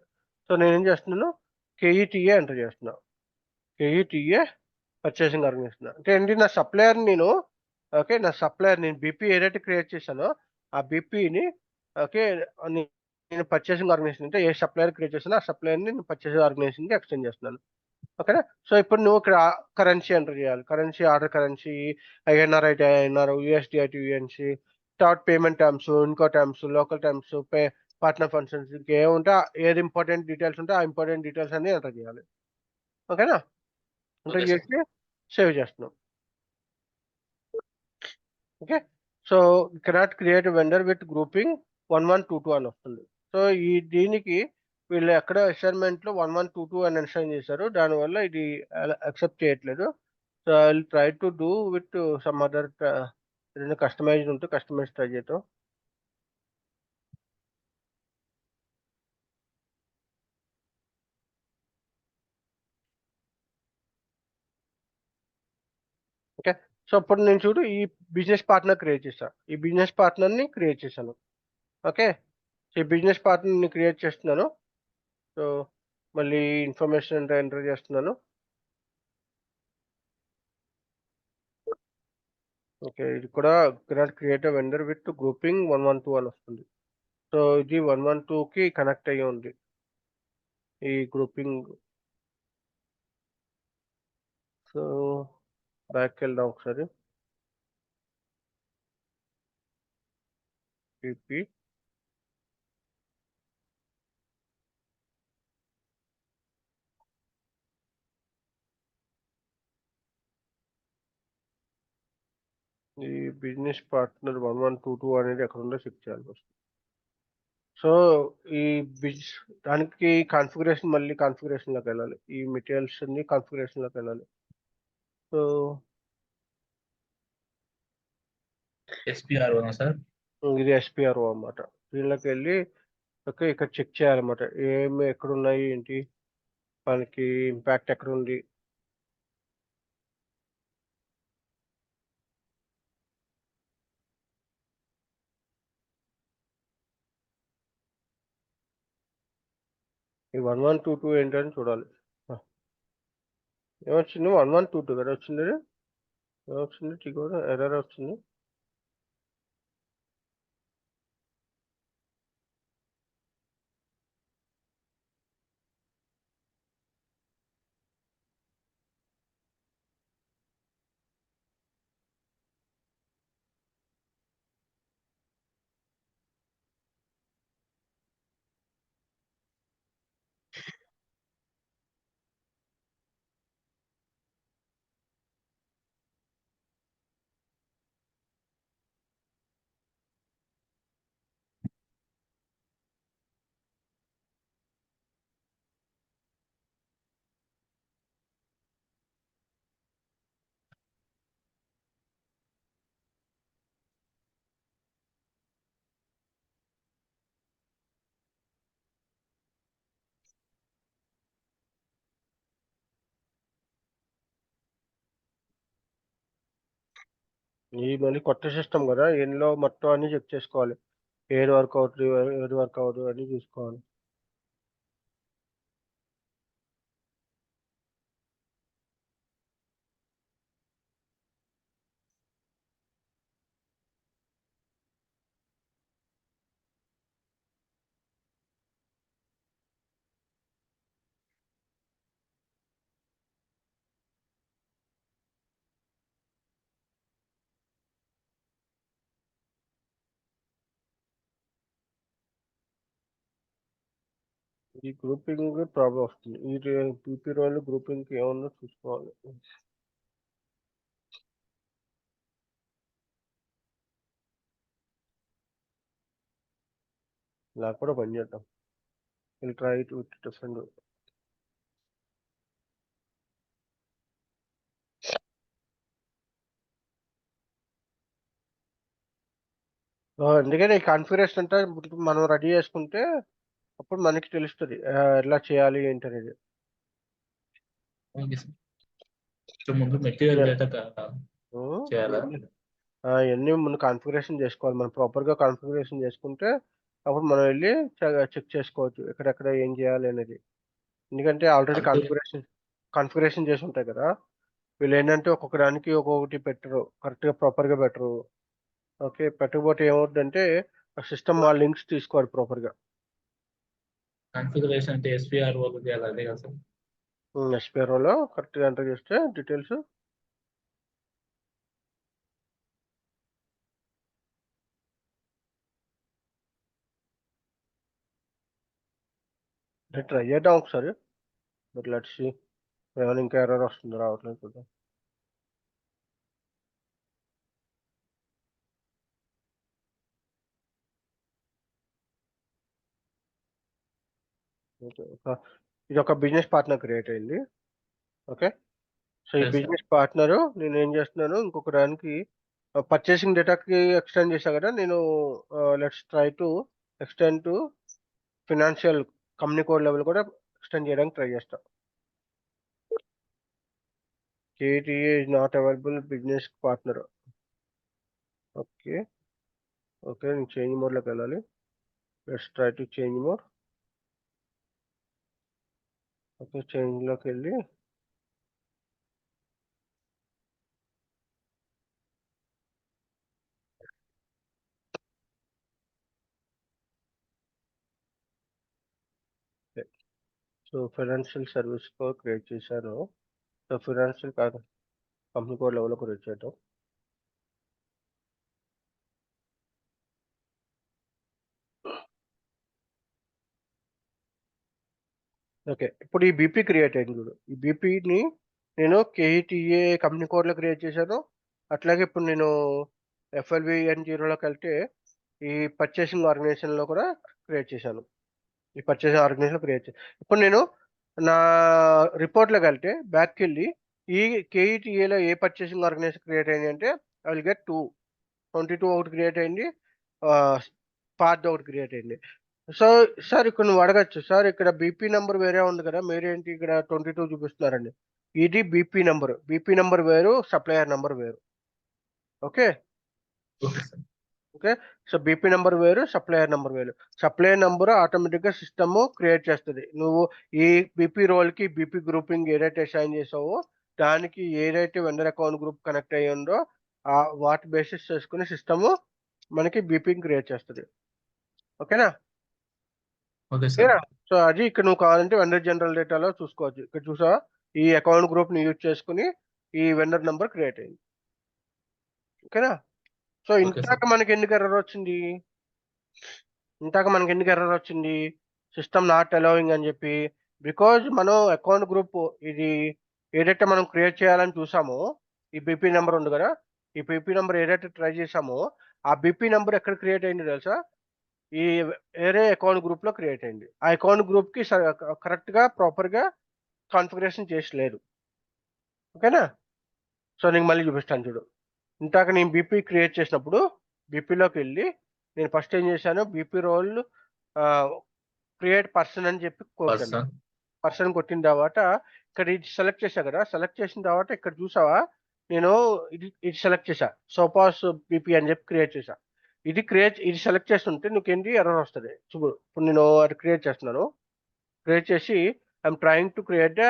సో నేనేం చేస్తున్నాను, కేఈటీఏ ఎంటర్ చేస్తున్నా. కేఈటీఏ పర్చేసింగ్ ఆర్గనైజేషన్. అంటే ఏంటి, నా సప్లయర్‌ని నేను ఓకే. నా సప్లయర్ నేను బీపీ ఏదైతే క్రియేట్ చేశానో, ఆ బీపీని ఓకే. నేను పర్చేసింగ్ ఆర్గనైజేషన్ అంటే ఏ సప్లయర్ క్రియేట్ చేశానో, ఆ సప్లయర్‌ని నేను పర్చేసింగ్ ఆర్గనైజేషన్‌కి ఎక్స్‌టెండ్ చేస్తున్నాను. ఓకేనా? సో ఇప్పుడు నువ్వు ఇక్కడ కరెన్సీ ఎంటర్ చేయాలి. కరెన్సీ, ఆర్డర్ కరెన్సీ, ఐఎన్ఆర్ అయితే ఐఎన్ఆర్, యూఎస్‌డి అయితే యూఎన్‌సి, తర్వాత పేమెంట్ టర్మ్స్, ఇంకో terms, local terms, partner functions ఇంకేముంటే ఏది ఇంపార్టెంట్ డీటెయిల్స్ ఉంటే ఆ ఇంపార్టెంట్ డీటెయిల్స్ అన్నీ ఎంటర్ చేయాలి. ఓకేనా? Okay enter sir. చేసి సేవ్ చేస్తున్నాం. Okay. So cannot create vendor with grouping 1122 అని వస్తుంది. సో దీనికి వీళ్ళు ఎక్కడ అసైన్మెంట్‌లో 1122 అని మెన్షన్ చేశారు. దానివల్ల ఇది యాక్సెప్ట్ చేయట్లేదు. So I will try to do with some other ఏదైనా కస్టమైజ్డ్ ఉంటే కస్టమైజ్ ట్రై చేద్దాం. ఓకే. సో ఇప్పుడు నేను చూడు ఈ బిజినెస్ పార్ట్నర్ క్రియేట్ చేశా. ఈ బిజినెస్ పార్ట్నర్‌ని క్రియేట్ చేశాను. ఓకే. ఈ బిజినెస్ పార్ట్నర్‌ని క్రియేట్ చేస్తున్నాను. సో మళ్ళీ ఇన్ఫర్మేషన్ అంతా ఎంటర్ చేస్తున్నాను. ఓకే. ఇది కూడా cannot create a vendor with grouping 112 అని వస్తుంది. సో ఇది 112కి కనెక్ట్ అయ్యి ఉంది. ఈ గ్రూపింగ్. సో బ్యాక్‌కెళ్దాం ఒకసారి. పీపీ ఈ బిజినెస్ పార్ట్నర్ 1122 అనేది ఎక్కడుందో చెక్ చేయాలి ఫస్ట్. సో ఈ బిజ్ దానికి కాన్ఫిగరేషన్ మళ్ళీ కాన్ఫిగరేషన్‌లోకెళ్ళాలి. ఈ మెటీరియల్స్ అన్ని కాన్ఫిగరేషన్‌లోకెళ్ళాలి. సో ఎస్పీఆర్ఓనా సార్? ఇది ఎస్‌పిఆర్ఓ అన్నమాట. దీనిలోకెళ్ళి ఓకే. ఇక్కడ చెక్ చేయాలన్నమాట. ఏమి ఎక్కడున్నాయి ఏంటి? మనకి ఇంపాక్ట్ ఎక్కడుంది? ఈ 1122 ఏంటని చూడాలి. ఆ! ఏమొచ్చింది? 1122 కదా వచ్చిందది? ఏమొచ్చింది? టికోడ్ ఎర్రర్ వచ్చింది. ఇది మళ్ళీ కొత్త సిస్టమ్ గదా! ఇందులో మొత్తం అన్నీ చెక్ చేసుకోవాలి. ఏది వర్క్ అవుతది, ఏది వర్క్ అవ్వదు అన్నీ చూసుకోవాలి. ఈ గ్రూపింగ్ ప్రాబ్లమ్ వస్తుంది. పీపీ రోల్ గ్రూపింగ్‌కి ఏముందో చూసుకోవాలి. ఇలా కూడా పనిచేద్దాం. Will try it with different way. అందుకనే ఈ కాన్ఫిగరేషన్ అంతా మనం రెడీ చేసుకుంటే అప్పుడు మనకి తెలుస్తది. ఎలా చేయాలి ఏంటనేది. Okay sir. సో ముందు మెటీరియల్ యాహ్! డేటా హ్మ్. చేయాలా? ఇవన్నీ ముందు కాన్ఫిగరేషన్ చేసుకోవాలి. మనం ప్రాపర్‌గా కాన్ఫిగరేషన్ చేసుకుంటే, అప్పుడు మనం వెళ్లి చెక్ చేసుకోవచ్చు. ఎక్కడెక్కడ ఏం చేయాలి అనేది. ఎందుకంటే ఆల్రెడీ కాన్ఫిగర్ కాన్ఫిగరేషన్ చేసి ఉంటాయి కదా! వీళ్ళేంటంటే ఒక్కొక్క దానికి ఒక్కొక్కటి పెట్టరు. కరెక్ట్‌గా ప్రాపర్‌గా పెట్టరు. ఓకే. పెట్టకపోతే ఏమవుద్దంటే, ఆ సిస్టమ్ ఆ లింక్స్ తీసుకోదు ప్రాపర్‌గా. కాన్ఫిగరేషన్ అంటే SPROలు చేయాలి అదే కదా సార్? ఎస్‌పిఆర్‌ఓలో కరెక్ట్‌గా ఎంటర్ చేస్తే డీటెయిల్స్ ట్రై చేద్దాం ఒకసారి. But let's see. ఏమైనా ఇంకా ఎర్రర్ వస్తుందో రావట్లేదు చూద్దాం. ఓకే. ఇదొక బిజినెస్ పార్ట్నర్ క్రియేట్ అయింది. ఓకే. సో, ఈ ఎస్ సార్. బిజినెస్ పార్ట్నరు నేనేం చేస్తున్నాను ఇంకొక దానికి పర్చేసింగ్ డేటాకి ఎక్స్‌టెండ్ చేశా కదా! నేను let's try to extend to financial company code level కూడా ఎక్స్‌టెండ్ చేయడానికి ట్రై చేస్తా. KTA is not available business partner. Okay. Okay. నేను చేంజ్ మోడ్‌లోకెళ్ళాలి. Let's try to change mode. Okay. చేంజ్‌లోకెళ్ళి so, financial service code create చేశాను. సో, ఫైనాన్షియల్ కాదు కంపెనీ కోడ్ లెవెల్‌లో క్రియేట్ చేద్దాం. ఓకే. ఇప్పుడు ఈ బీపీ క్రియేట్ అయింది చూడు. ఈ బీపీని నేను కేఈటీఏ కంపెనీ కోడ్‌లో క్రియేట్ చేశాను. అట్లాగే ఇప్పుడు నేను ఎఫ్ఎల్‌విఎన్0లోకెళ్తే ఈ పర్చేసింగ్ ఆర్గనైజేషన్‌లో కూడా క్రియేట్ చేశాను. ఈ పర్చేసింగ్ ఆర్గనైజేషన్‌లో క్రియేట్ ఇప్పుడు నేను నా రిపోర్ట్‌లోకెళ్తే బ్యాక్‌కెళ్ళి ఈ కేఈటీఏలో ఏ పర్చేసింగ్ ఆర్గనైజేషన్ క్రియేట్ అయింది అంటే ఐ విల్ గెట్ 2. 22 ఒకటి క్రియేట్ అయింది. పాత్ ఒకటి క్రియేట్ అయింది. సో, సార్ ఇక్కడ నువ్వు అడగొచ్చు. సార్ ఇక్కడ బీపీ నంబర్ వేరే ఉంది కదా! మీరేంటి ఇక్కడ 22 చూపిస్తున్నారండి. ఇది బీపీ నంబర్. బీపీ నంబర్ వేరు, సప్లయర్ నంబర్ వేరు. Okay. Okay sir. Okay. So, BP number వేరు, సప్లయర్ నంబర్ వేరు. సప్లయర్ నంబర్ ఆటోమేటిక్‌గా సిస్టము క్రియేట్ చేస్తది. నువ్వు ఈ బీపీ రోల్‌కి బీపీ గ్రూపింగ్ ఏదైతే అసైన్ చేసావో, దానికి ఏదైతే వెండర్ అకౌంట్ గ్రూప్ కనెక్ట్ అయ్యిందో, వాటి బేసిస్ చేసుకొని సిస్టము మనకి బీపీని క్రియేట్ చేస్తది. ఓకేనా? Okay sir. ఓకేనా? సో, అది ఇక్కడ నువ్వు కావాలంటే వెండర్ జనరల్ డేటాలో చూసుకోవచ్చు. ఇక్కడ చూసావా? ఈ అకౌంట్ గ్రూప్‌ని యూజ్ చేసుకొని ఈ వెండర్ నంబర్ క్రియేట్ అయింది. ఓకేనా? So, okay sir. ఇందాక మనకెందుకు ఎర్రర్ వచ్చింది? సిస్టమ్ నాట్ అలౌవింగ్ అని చెప్పి. బికాజ్ మనం అకౌంట్ గ్రూప్ ఇది ఏదైతే మనం క్రియేట్ చేయాలని చూసామో, ఈ బీపీ నంబర్ ఉంది కదా! ఈ బీపీ నంబర్ ఏదైతే ట్రై చేసామో, ఆ బీపీ నంబర్ ఎక్కడ క్రియేట్ అయిందో తెలుసా? ఈ వేరే అకౌంట్ గ్రూప్‌లో క్రియేట్ అయింది. ఆ అకౌంట్ గ్రూప్‌కి కరెక్ట్‌గా ప్రాపర్‌గా కాన్ఫిగరేషన్ చేసి లేదు. ఓకేనా? సో, నీకు మళ్ళీ చూపిస్తాను చూడు. ఇందాక నేను బీపీ క్రియేట్ చేసినప్పుడు బీపీలోకెళ్ళి నేను ఫస్ట్ ఏం చేశాను బీపీ రోల్ ఆహ్, క్రియేట్ పర్సన్ అని చెప్పి కొట్టాను. పర్సన్. పర్సన్ కొట్టిన తర్వాత ఇక్కడ ఇది సెలెక్ట్ చేశా కదా! సెలెక్ట్ చేసిన తర్వాత ఇక్కడ చూసావా? నేను ఇది సెలెక్ట్ చేశా. సోపాస్ బీపీ అని చెప్పి క్రియేట్ చేశా. ఇది సెలెక్ట్ చేస్తుంటే నీకేంటి ఎర్రర్ వస్తది. చూడు ఇప్పుడు నేను అది క్రియేట్ చేస్తున్నాను. క్రియేట్ చేసి I'm trying to create the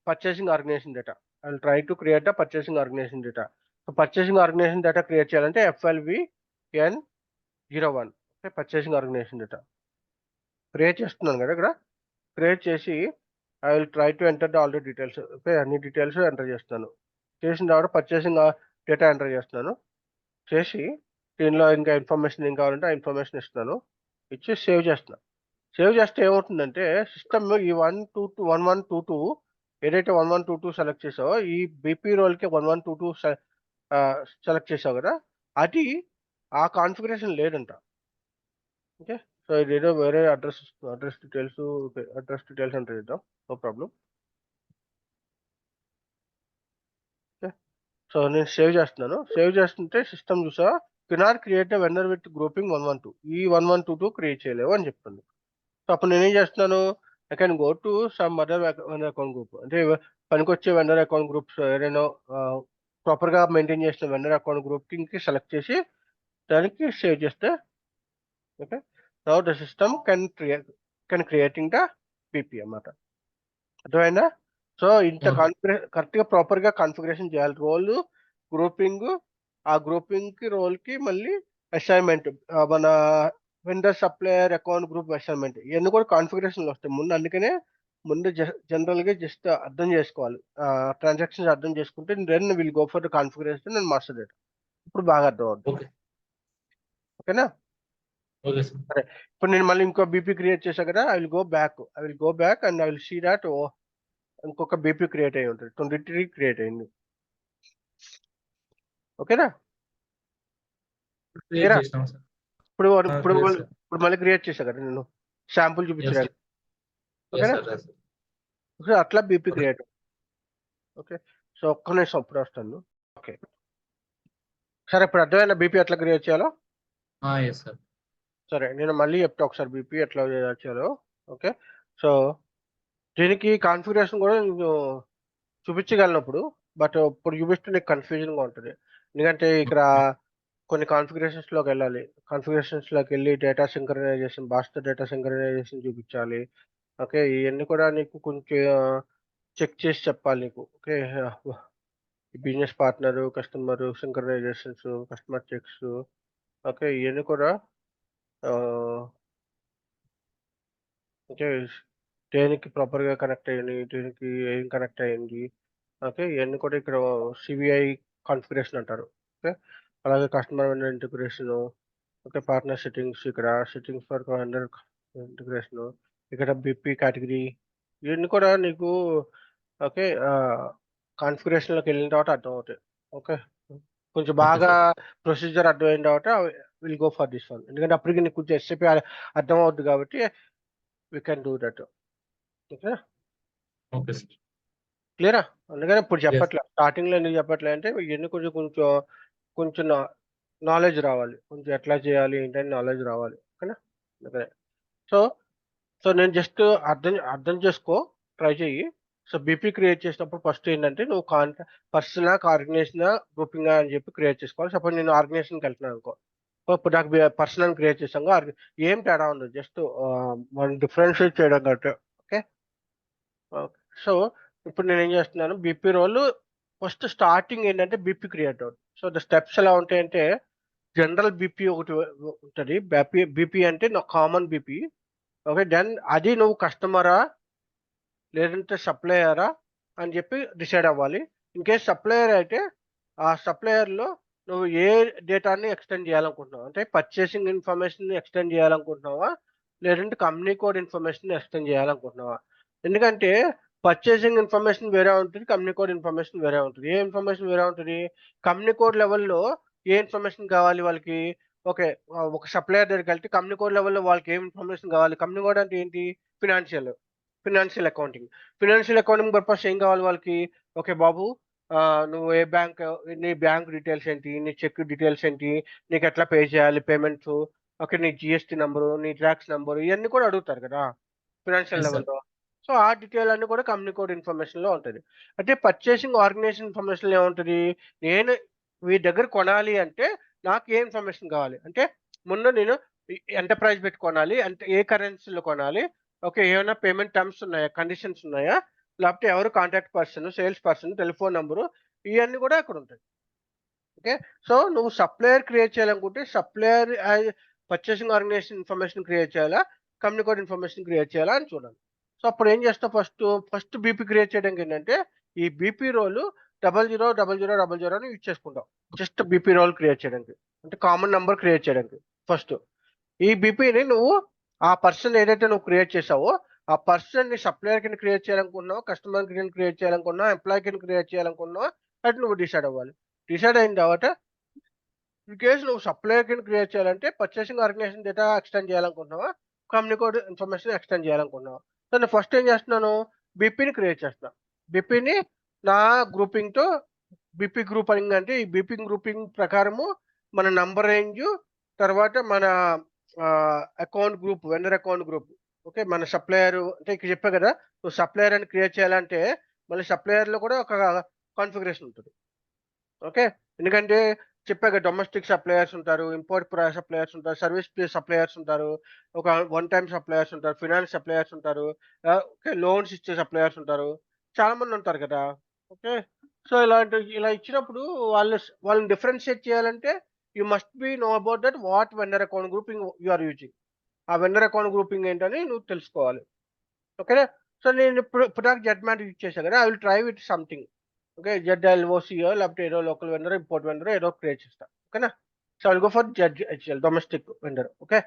purchasing organisation data. I will try to create the purchasing organisation data. So, purchasing organisation data create చేయాలంటే FLVN01 okay. Purchasing organisation data. Create చేస్తున్నాను కదా! ఇక్కడ. క్రియేట్ చేసి I will try to enter the all the details. Okay. అన్ని డీటెయిల్స్ ఎంటర్ చేస్తున్నాను. చేసిన తర్వాత పర్చేసింగ్ డేటా ఎంటర్ చేస్తున్నాను. చేసి దీనిలో ఇంకా ఇన్ఫర్మేషన్ ఏం కావాలంటే ఆ ఇన్ఫర్మేషన్ ఇస్తున్నాను. ఇచ్చి సేవ్ చేస్తున్నా. సేవ్ చేస్తే ఏమవుతుందంటే సిస్టమ్ ఈ 1122 ఏదైతే 1122 సెలెక్ట్ చేసావో ఈ బీపీ రోల్‌కి 1122 సెలెక్ట్ చేసావు కదా! అది ఆ కాన్ఫిగరేషన్ లేదంట. ఓకే. సో, ఇదేదో వేరే అడ్రెస్ డీటెయిల్స్ ఎంటర్ చేద్దాం. No problem. ఓకే. సో, నేను సేవ్ చేస్తున్నాను. సేవ్ చేస్తుంటే సిస్టమ్ చూసావా? Cannot create a vendor with grouping 112 ఈ 1122 క్రియేట్ చేయలేవు అని చెప్తుంది. సో, అప్పుడు నేనేం చేస్తున్నాను? I can go to some other vendor account group. అంటే పనికొచ్చే వెండర్ అకౌంట్ గ్రూప్స్ ఏదైనా ప్రాపర్గా మెయింటైన్ చేసిన వెండర్ అకౌంట్ గ్రూపింగ్కి సెలెక్ట్ చేసి దానికి సేవ్ చేస్తే okay now the system can creating the BP అన్నమాట. అర్థమైందా? సో ఇంత Okay. కరెక్ట్గా ప్రాపర్గా కాన్ఫిగరేషన్ చేయాలి. రోల్ గ్రూపింగ్, ఆ గ్రూపింగ్కి రోల్కి మళ్ళీ అసైన్మెంట్, మన vendor supplier account group assignment ఇవన్నీ కూడా కాన్ఫిగరేషన్లు వస్తాయి ముందు. అందుకనే ముందు జనరల్గా జస్ట్ అర్థం చేసుకోవాలి, ట్రాన్సాక్షన్స్ అర్థం చేసుకుంటే then will go for the configuration and master data. ఇప్పుడు బాగా అర్థం అవుతుంది. Okay. ఓకేనా? Okay, sir. సరే, ఇప్పుడు నేను మళ్ళీ ఇంకో బీపీ క్రియేట్ చేశా కదా, I will go back and I will see that ఇంకొక బీపీ క్రియేట్ అయ్యి ఉంటుంది, 23 క్రియేట్ అయింది. ఓకేనా? Create క్లియరా? చేసినాం సార్. ఇప్పుడు Clear, sir. ఇప్పుడు మళ్ళీ క్రియేట్ చేశా కదా నేను శాంపుల్ Yes, sir. చూపించడానికి. Yes, ఓకేనా? sir. Yes, sir. సో అట్లా BP Okay. Create. Okay, so ఒక్క నిమిషం ఇప్పుడు వస్తాను. ఓకే, సరే, ఇప్పుడు అర్థమైన బీపీ ఎట్లా క్రియేట్ చేయాలో. Yes, sir. సరే, నేను మళ్ళీ చెప్తా ఒకసారి బీపీ ఎట్లా చేయాలో. ఓకే, సో దీనికి కాన్ఫిగరేషన్ కూడా నేను చూపించగలను ఇప్పుడు, బట్ ఇప్పుడు చూపిస్తే నీకు కన్ఫ్యూజన్గా ఉంటుంది. ఎందుకంటే ఇక్కడ కొన్ని కాన్ఫిగరేషన్స్లోకి వెళ్ళాలి. కాన్ఫిగరేషన్స్లోకి వెళ్ళి data synchronisation, master data synchronisation చూపించాలి. ఓకే, ఇవన్నీ కూడా నీకు కొంచెం చెక్ చేసి చెప్పాలి నీకు. Okay, business partner, customer synchronisations, customer checks, okay, ఇవన్నీ కూడా ఓకే దేనికి ప్రాపర్గా కనెక్ట్ అయ్యింది, దేనికి ఏం కనెక్ట్ అయ్యింది. ఓకే, ఇవన్నీ కూడా ఇక్కడ సివిఐ కాన్ఫిగరేషన్ అంటారు. ఓకే, అలాగే customer vendor integration, okay, partner settings, ఇక్కడ సెట్టింగ్స్ ఫర్ వెండర్ ఇంటిగ్రేషను, ఇక్కడ బీపీ కేటగిరీ, ఇవన్నీ కూడా నీకు ఓకే కాన్ఫిగరేషన్లోకి వెళ్ళిన తర్వాత అర్థం అవుతాయి. ఓకే, కొంచెం బాగా ప్రొసీజర్ అర్థమైన తర్వాత will go for this one. ఎందుకంటే అప్పటికి నీకు కొంచెం ఎస్ఏపీ అర్థం అవుతుంది కాబట్టి we can do that. Okay, Okay, sir. క్లియరా? అందుకని ఇప్పుడు Yes. చెప్పట్లే, స్టార్టింగ్లో ఎందుకు చెప్పట్లే అంటే ఇవన్నీ కొంచెం నాలెడ్జ్ రావాలి, కొంచెం ఎట్లా చేయాలి ఏంటని నాలెడ్జ్ రావాలి. ఓకేనా? అందుకనే సో సో నేను జస్ట్ అర్థం చేసుకో, ట్రై చెయ్యి. సో బీపీ క్రియేట్ చేసినప్పుడు ఫస్ట్ ఏంటంటే నువ్వు పర్సనా, ఆర్గనైజేషనా, గ్రూపింగా అని చెప్పి క్రియేట్ చేసుకోవాలి. సపోజ్ నేను ఆర్గనైజేషన్కి వెళ్తున్నాను అనుకో, ఇప్పుడు నాకు పర్సనల్ క్రియేట్ చేసాము, ఏం తేడా ఉండదు, జస్ట్ మనం డిఫరెన్షియేట్ చేయడం కంటే. ఓకే, సో ఇప్పుడు నేను ఏం చేస్తున్నాను, బీపీ రోల్ ఫస్ట్ స్టార్టింగ్ ఏంటంటే బీపీ క్రియేట్ అవుతుంది. సో ద స్టెప్స్ ఎలా ఉంటాయంటే జనరల్ బీపీ ఒకటి ఉంటుంది. బీపీ అంటే కామన్ బీపీ. ఓకే, దెన్ అది నువ్వు కస్టమరా లేదంటే సప్లయరా అని చెప్పి డిసైడ్ అవ్వాలి. ఇన్ కేస్ సప్లయర్ అయితే ఆ సప్లయర్లో నువ్వు ఏ డేటాని ఎక్స్టెండ్ చేయాలనుకుంటున్నావు, అంటే పర్చేసింగ్ ఇన్ఫర్మేషన్ ఎక్స్టెండ్ చేయాలనుకుంటున్నావా లేదంటే కంపెనీ కోడ్ ఇన్ఫర్మేషన్ ఎక్స్టెండ్ చేయాలనుకుంటున్నావా. ఎందుకంటే పర్చేసింగ్ ఇన్ఫర్మేషన్ వేరే ఉంటుంది, కంపెనీ కోడ్ ఇన్ఫర్మేషన్ వేరే ఉంటుంది. ఏ ఇన్ఫర్మేషన్ వేరే ఉంటుంది, కంపెనీ కోడ్ లెవెల్లో ఏ ఇన్ఫర్మేషన్ కావాలి వాళ్ళకి. ఓకే, ఒక సప్లయర్ దగ్గరికి వెళ్తే కంపెనీ కోడ్ లెవెల్లో వాళ్ళకి ఏం ఇన్ఫర్మేషన్ కావాలి. కంపెనీ కోడ్ అంటే ఏంటి, ఫినాన్షియల్ అకౌంటింగ్ పర్పస్ ఏం కావాలి వాళ్ళకి. ఓకే బాబు, నువ్వు ఏ బ్యాంక్, నీ బ్యాంక్ డీటెయిల్స్ ఏంటి, నీ చెక్ డీటెయిల్స్ ఏంటి, నీకు ఎట్లా పే చేయాలి పేమెంట్స్, ఓకే, నీ జిఎస్టీ నెంబరు, నీ ట్యాక్స్ నెంబరు, ఇవన్నీ కూడా అడుగుతారు కదా ఫినాన్షియల్ Yes, sir. లెవెల్లో. సో ఆ డీటెయిల్ అన్ని కూడా కంపెనీ కోడ్ ఇన్ఫర్మేషన్లో ఉంటుంది. అంటే పర్చేసింగ్ ఆర్గనైజేషన్ ఇన్ఫర్మేషన్లో ఏముంటుంది, నేను వీరి దగ్గర కొనాలి అంటే నాకు ఏ ఇన్ఫర్మేషన్ కావాలి అంటే ముందు నేను ఎంటర్ప్రైజ్ పెట్టి కొనాలి అంటే ఏ కరెన్సీలో కొనాలి, ఓకే, ఏమైనా పేమెంట్ టర్మ్స్ ఉన్నాయా, కండిషన్స్ ఉన్నాయా, లేకపోతే ఎవరు contact person, sales person, telephone number, ఇవన్నీ కూడా అక్కడ ఉంటాయి. ఓకే, సో నువ్వు సప్లయర్ క్రియేట్ చేయాలనుకుంటే supplier purchasing organisation information create చేయాలా, కంపెనీ కోడ్ ఇన్ఫర్మేషన్ క్రియేట్ చేయాలా అని చూడాలి. సో అప్పుడు ఏం చేస్తావు, ఫస్ట్ బీపీ క్రియేట్ చేయడానికి ఏంటంటే ఈ బీపీ రోల్ 000000 అని యూజ్ చేసుకుంటాం జస్ట్ బీపీ రోల్ క్రియేట్ చేయడానికి, అంటే కామన్ నెంబర్ క్రియేట్ చేయడానికి. ఫస్ట్ ఈ బీపీని నువ్వు ఆ పర్సన్ ఏదైతే నువ్వు క్రియేట్ చేసావో ఆ పర్సన్ ని సప్లయర్ కింద క్రియేట్ చేయాలనుకున్నావు, కస్టమర్ కింద క్రియేట్ చేయాలనుకున్నావు, ఎంప్లాయ్ కింద క్రియేట్ చేయాలనుకున్నావు, అది నువ్వు డిసైడ్ అవ్వాలి. డిసైడ్ అయిన తర్వాత ఇన్ కేసు నువ్వు సప్లయర్ కింద క్రియేట్ చేయాలంటే పర్చేసింగ్ ఆర్గనైజేషన్ డేటా ఎక్స్టెండ్ చేయాలనుకుంటున్నావా, కంపెనీ కోడ్ ఇన్ఫర్మేషన్ ఎక్స్టెండ్ చేయాలనుకుంటున్నావా. సో నేను ఫస్ట్ ఏం చేస్తున్నాను, బీపీని క్రియేట్ చేస్తున్నా. బీపీని నా గ్రూపింగ్తో, బీపీ గ్రూపింగ్ అంటే ఈ బీపీ గ్రూపింగ్ ప్రకారము మన నంబర్ రేంజ్, తర్వాత మన account group, vendor account group. Okay, మన సప్లయర్ అంటే ఇక్కడ చెప్పా కదా, నువ్వు సప్లయర్ అని క్రియేట్ చేయాలంటే మళ్ళీ సప్లయర్లో కూడా ఒక కాన్ఫిగరేషన్ ఉంటుంది. ఓకే. ఎందుకంటే చెప్పాగా డొమెస్టిక్ సప్లయర్స్ ఉంటారు, ఇంపోర్ట్ సప్లయర్స్ ఉంటారు, సర్వీస్ బేస్డ్ సప్లయర్స్ ఉంటారు, ఒక వన్ టైమ్ సప్లయర్స్ ఉంటారు, ఫైనాన్స్ సప్లయర్స్ ఉంటారు, ఓకే, లోన్స్ ఇచ్చే సప్లయర్స్ ఉంటారు. చాలా మంది ఉంటారు కదా! ఓకే. సో, ఇలా ఇచ్చినప్పుడు వాళ్ళని డిఫరెన్షియేట్ చేయాలంటే you must be know about that what vendor account grouping you are using. ఆ వెండర్ అకౌంట్ గ్రూపింగ్ ఏంటని నువ్వు తెలుసుకోవాలి. ఓకేనా? సో, నేను ఇప్పటిదాకా జెడ్ మ్యాట్ యూజ్ చేశా కదా! I will try with something. Okay. ZLOCO లేకపోతే ఏదో లోకల్ వెండర్, ఇంపోర్ట్ వెండర్ ఏదో క్రియేట్ చేస్తా. ఓకేనా? So, I will go for ZHL domestic vendor. Okay.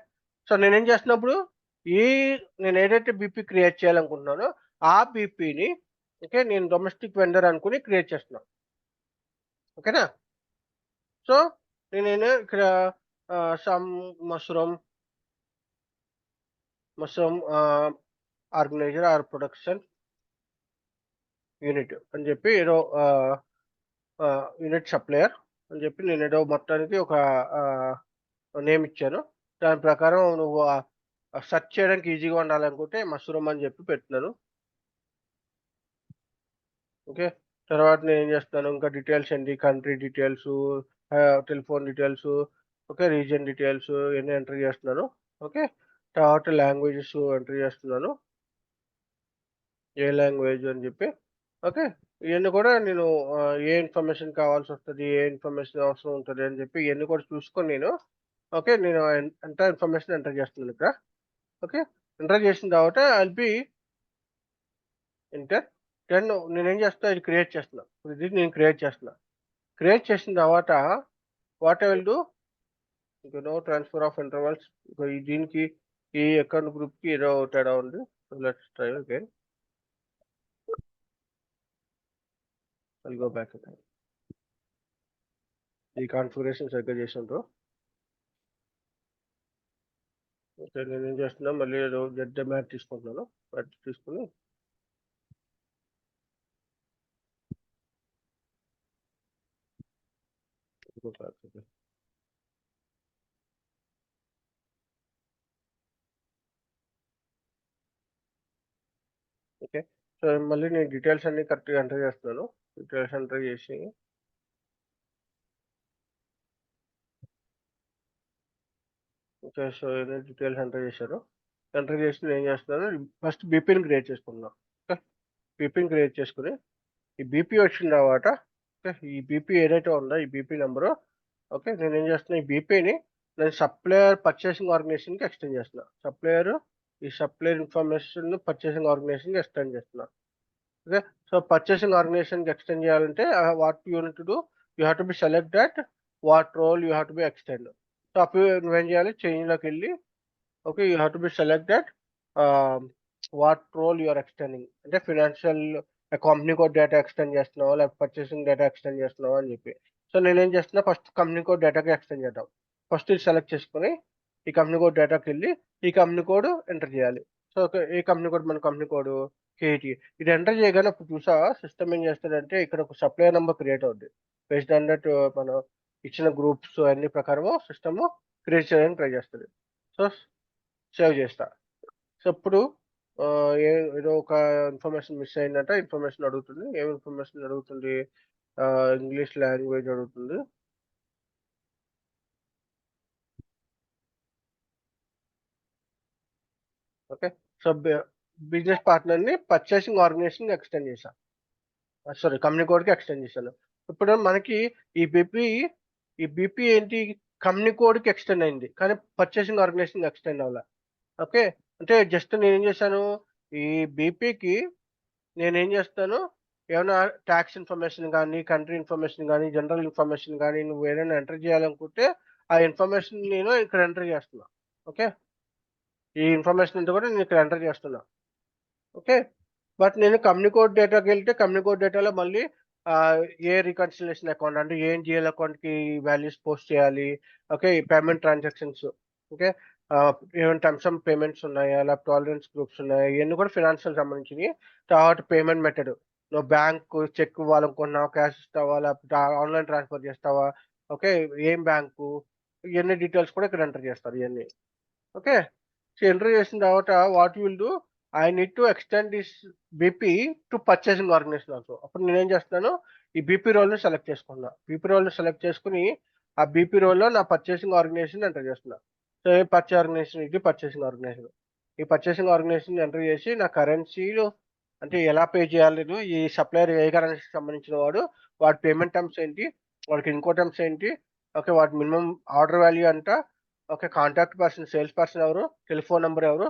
So, నేనేం చేస్తున్నప్పుడు ఈ నేను ఏదైతే బీపీ క్రియేట్ చేయాలనుకుంటున్నానో ఆ బీపీని ఓకే. నేను డొమెస్టిక్ వెండర్ అనుకుని క్రియేట్ చేస్తున్నా. ఓకేనా? సో, నేను ఇక్కడ some mushroom mushroom organiser or production unit అని చెప్పి ఏదో యూనిట్ సప్లయర్ అని చెప్పి నేనేదో మొత్తానికి ఒక నేమ్ ఇచ్చాను. దాని ప్రకారం నువ్వు సెర్చ్ చేయడానికి ఈజీగా ఉండాలనుకుంటే మష్రూమ్ అని చెప్పి పెడుతున్నాను. ఓకే. తర్వాత నేనేం చేస్తున్నాను ఇంకా డీటెయిల్స్ ఏంటి country details, telephone details, okay, region details ఇయన్నీ ఎంటర్ చేస్తున్నాను. ఓకే. తర్వాత లాంగ్వేజెస్ ఎంటర్ చేస్తున్నాను. ఏ లాంగ్వేజ్ అని చెప్పి. ఓకే. ఇయన్నీ కూడా నేను ఏ ఇన్ఫర్మేషన్ కావాల్సొస్తది, ఏ ఇన్ఫర్మేషన్ అవసరం ఉంటది అని చెప్పి ఇయన్నీ కూడా చూసుకొని నేను ఓకే. నేను ఇన్ఫర్మేషన్ ఎంటర్ చేస్తున్నాను ఇక్కడ. ఓకే. ఎంటర్ చేసిన తర్వాత ఐల్ బి ఎంటర్. దెన్ నేనేం చేస్తా ఇది క్రియేట్ చేస్తున్నా. ఇది నేను క్రియేట్ చేస్తున్నా. క్రియేట్ చేసిన తర్వాత what I will do no transfer of intervals దీనికి ఈ అకౌంట్ గ్రూప్‌కి ఏదో తేడా ఉంది. So, let's try again. I'll go back again. ఈ కాన్ఫిగరేషన్ సరిగ్గా చేసుండ్రు. ఓకే. నేనేం చేస్తున్నా మళ్ళీ ఏదో జెడ్ మ్యాట్ తీసుకుంటున్నాను. మ్యాట్ తీసుకొని go back again. Okay. So, మళ్ళీ నేను డీటెయిల్స్ అన్నీ కరెక్ట్‌గా ఎంటర్ చేస్తున్నాను. డీటెయిల్స్ ఎంటర్ చేసి ఓకే. సో, ఇన్ని డీటెయిల్స్ ఎంటర్ చేశాను. ఎంటర్ చేసి నేనేం చేస్తున్నాను ఫస్ట్ బీపీని క్రియేట్ చేసుకుంటున్నాను. ఓకే. బీపీని క్రియేట్ చేసుకొని ఈ బీపీ వచ్చిన తర్వాత ఓకే. ఈ బీపీ ఏదైతే ఉందో ఈ బీపీ నంబరు ఓకే. నేనేం చేస్తున్నా ఈ బీపీని నేను సప్లయర్ పర్చేసింగ్ ఆర్గనైజేషన్‌కి ఎక్స్టెండ్ చేస్తున్నా. ఈ సప్లయర్ ఇన్ఫర్మేషన్ పర్చేసింగ్ ఆర్గనైజేషన్‌కి ఎక్స్టెండ్ చేస్తున్నా. ఓకే. సో, పర్చేసింగ్ ఆర్గనైజేషన్‌కి ఎక్స్టెండ్ చేయాలంటే what you need to do you have to be select that what role you have to be extend. So, అప్పుడు నువ్వేం చేయాలి చేంజ్‌లోకెళ్ళి okay. You have to be select that ah, what role you are extending. అంటే financial company code data extend చేస్తున్నావా? లేకపోతే పర్చేసింగ్ డేటా ఎక్స్టెండ్ చేస్తున్నావా అని చెప్పి. సో, నేనేం చేస్తున్నా ఫస్ట్ కంపెనీ కోడ్ డేటాకి ఎక్స్టెండ్ చేద్దాం. ఫస్ట్ ఇది సెలెక్ట్ చేసుకొని ఈ కంపెనీ కోడ్ డేటాకెళ్ళి ఈ కంపెనీ కోడ్ ఎంటర్ చేయాలి. So, okay. ఏ కంపెనీ కోడ్ మన కంపెనీ కోడ్ కేటీ. ఇది ఎంటర్ చేయగానే అప్పుడు చూసావా సిస్టమ్ ఏం చేస్తదంటే ఇక్కడ ఒక సప్లయర్ నంబర్ క్రియేట్ అవుద్ది. బేస్డ్ ఆన్ దట్ మనం ఇచ్చిన గ్రూప్స్ అన్ని ప్రకారము సిస్టమ్ క్రియేట్ చేయడానికి ట్రై చేస్తది. సో, సేవ్ చేస్తా. సో, ఇప్పుడు ఏదో ఒక ఇన్ఫర్మేషన్ మిస్ అయిందంట. ఇన్ఫర్మేషన్ అడుగుతుంది. ఏం ఇన్ఫర్మేషన్ అడుగుతుంది? ఇంగ్లీష్ లాంగ్వేజ్ అడుగుతుంది. ఓకే. సో, బిజినెస్ పార్ట్నర్‌ని పర్చేసింగ్ ఆర్గనైజేషన్‌కి ఎక్స్‌టెండ్ చేశా. సారీ కంపెనీ కోడ్‌కి ఎక్స్‌టెండ్ చేశాను. ఇప్పుడు మనకి ఈ బీపీ ఈ బీపీ ఏంటి కంపెనీ కోడ్‌కి ఎక్స్‌టెండ్ అయింది. కానీ పర్చేసింగ్ ఆర్గనైజేషన్‌కి ఎక్స్‌టెండ్ అవ్వల. ఓకే. అంటే జస్ట్ నేనేం చేశాను ఈ బీపీకి నేనేం జేస్తాను, ఏమన్నా టాక్స్ ఇన్ఫర్మేషన్ గానీ, కంట్రీ ఇన్ఫర్మేషన్ గానీ, జనరల్ ఇన్ఫర్మేషన్ గానీ, నువ్వేదైనా ఎంటర్ జేయాలనుకుంటే, ఆ ఇన్ఫర్మేషన్ నేను ఇక్కడ ఎంటర్ జేస్తున్నా. ఓకే. ఈ ఇన్ఫర్మేషన్ అంతా కూడా నేను ఇక్కడ ఎంటర్ జేస్తున్నా. ఓకే. బట్ నేను కంపెనీ కోడ్ డేటాకెళ్తే, కంపెనీ కోడ్ డేటాలో మళ్ళీ ఏ రికన్సిలియేషన్ అకౌంట్ అంటే ఏం జీఎల్ అకౌంట్‌కి వాల్యూస్ పోస్ట్ చేయాలి. ఓకే. Payment transactions okay. ఏమైనా టర్మ్స్ అండ్ పేమెంట్స్ ఉన్నాయా? లేకపోతే టాలరెన్స్ గ్రూప్స్ ఉన్నాయా? ఇయన్నీ కూడా ఫినాన్షియల్ సంబంధించినయి. తర్వాత పేమెంట్ మెథడ్. నువ్వు బ్యాంకు చెక్ ఇవ్వాలనుకుంటున్నావా? క్యాష్ ఇస్తావా? లేకపోతే ఆన్‌లైన్ ట్రాన్స్‌ఫర్ చేస్తావా? ఓకే. ఏం బ్యాంకు? ఇయన్నీ డీటెయిల్స్ కూడా ఇక్కడ ఎంటర్ చేస్తారు ఇయన్నీ. ఓకే. సో, ఎంటర్ చేసిన తర్వాత what you will do I need to extend this BP to purchasing organisation also. అప్పుడు నేనేం చేస్తున్నాను, ఈ బీపీ రోల్ని సెలెక్ట్ చేసుకున్నా. బీపీ రోల్ని సెలెక్ట్ చేసుకుని ఆ బీపీ రోల్లో నా పర్చేసింగ్ ఆర్గనైజేషన్ ఎంటర్ చేస్తున్నా. సో ఏ పర్చేజ్ ఆర్గనైజేషన్, ఇది పర్చేసింగ్ ఆర్గనైజేషన్. ఈ పర్చేసింగ్ ఆర్గనైజేషన్ ఎంటర్ చేసి నా కరెన్సీలు అంటే ఎలా పే చేయాలి, నేను ఈ సప్లయర్ ఏ కరెన్సీకి సంబంధించిన వాడి పేమెంట్ టర్మ్స్ ఏంటి, వాడికి ఇంకో టర్మ్స్ ఏంటి, ఓకే వాటి మినిమం ఆర్డర్ వాల్యూ అంట, okay contact person sales person ఎవరు, టెలిఫోన్ నెంబర్ ఎవరు,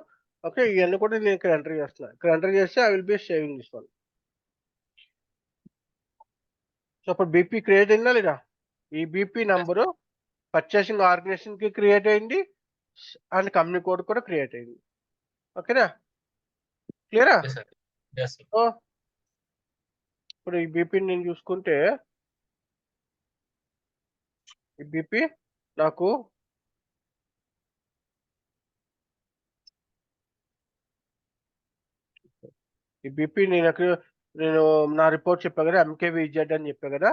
ఓకే ఇవన్నీ కూడా నేను ఇక్కడ ఎంటర్ చేస్తున్నాను. ఇక్కడ ఎంటర్ చేస్తే I will B saving this one. So ఇప్పుడు బీపీ క్రియేట్ అయిందా లేదా? ఈ బీపీ నంబరు పర్చేసింగ్ ఆర్గనైజేషన్ కి క్రియేట్ అయింది అండ్ కంపెనీ కోడ్ కూడా క్రియేట్ అయింది. ఓకేనా, క్లియరా? Yes, sir. Yes, sir. So ఇప్పుడు ఈ బీపీని నేను చూసుకుంటే ఈ బీపీ నాకు ఈ బీపీ నేను నా రిపోర్ట్ చెప్పా కదా, ఎంకేవిజెడ్ అని చెప్పా కదా,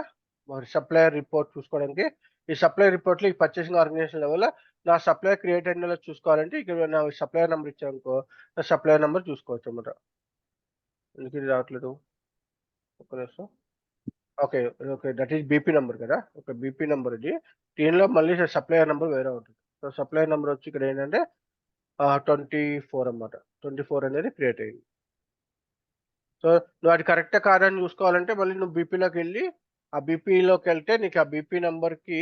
మరి సప్లయర్ రిపోర్ట్ చూసుకోవడానికి. ఈ సప్లయర్ రిపోర్ట్లో ఈ పర్చేసింగ్ ఆర్గనైజేషన్ లెవెల్ నా సప్లయర్ క్రియేట్ అయిన చూసుకోవాలంటే ఇక్కడ నా సప్లయర్ నెంబర్ ఇచ్చానుకో, నా సప్లయర్ నెంబర్ చూసుకోవచ్చు అన్నమాట. ఎందుకు ఇది రావట్లేదు? ఒక నిమిషం. Okay okay, that is BP number కదా. ఓకే బీపీ నెంబర్ ఇది. దీనిలో మళ్ళీ సప్లయర్ నెంబర్ వేరే ఉంటుంది. సో సప్లయర్ నెంబర్ వచ్చి ఇక్కడ ఏంటంటే 24 అన్నమాట. 24 అనేది క్రియేట్ అయింది. సో నువ్వు అది కరెక్టా కాదని చూసుకోవాలంటే మళ్ళీ నువ్వు బీపీలోకి వెళ్ళి ఆ బీపీలోకి వెళ్తే నీకు ఆ బీపీ నెంబర్కి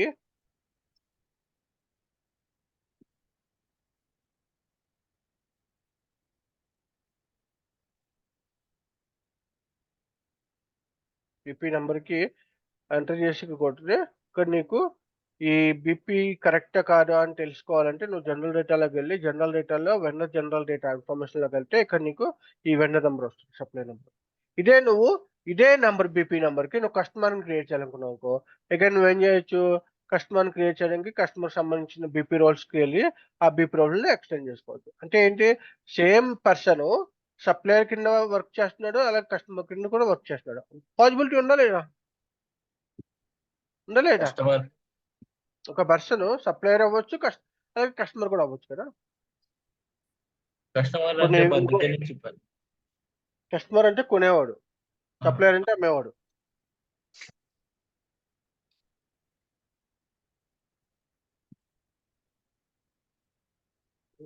ఎంటర్ చేసి కొడితే ఇక్కడ నీకు ఈ బీపీ కరెక్టా కాదా అని తెలుసుకోవాలంటే నువ్వు జనరల్ డేటాలోకి వెళ్ళి జనరల్ డేటాలో వెండర్ జనరల్ డేటా ఇన్ఫర్మేషన్లోకి వెళ్తే ఇక్కడ నీకు ఈ వెండర్ నెంబర్ వస్తుంది, సప్లై నెంబర్. ఇదే నెంబర్ బీపీ నెంబర్కి నువ్వు కస్టమర్ని క్రియేట్ చేయాలనుకున్నావు అనుకో, ఇక నువ్వేం చేయొచ్చు, కస్టమర్ని క్రియేట్ చేయడానికి కస్టమర్ సంబంధించిన బీపీ రోల్స్కి వెళ్ళి ఆ బీపీ రోల్ని ఎక్స్టెండ్ చేసుకోవచ్చు. అంటే ఏంటి, సేమ్ పర్సన్ సప్లయర్ కింద వర్క్ చేస్తున్నాడు, అలాగే కస్టమర్ కింద కూడా వర్క్ చేస్తున్నాడు. పాసిబిలిటీ ఉందా లేదా? Customer, ఒక పర్సన్ సప్లయర్ అవ్వచ్చు, అలాగే కస్టమర్ కూడా అవ్వచ్చు కదా. customer ఇప్పుడు అంటే నేను పద్ధతి నుంచి చెప్పాలి. కస్టమర్ అంటే కొనేవాడు, సప్లయర్ అంటే అమ్మేవాడు.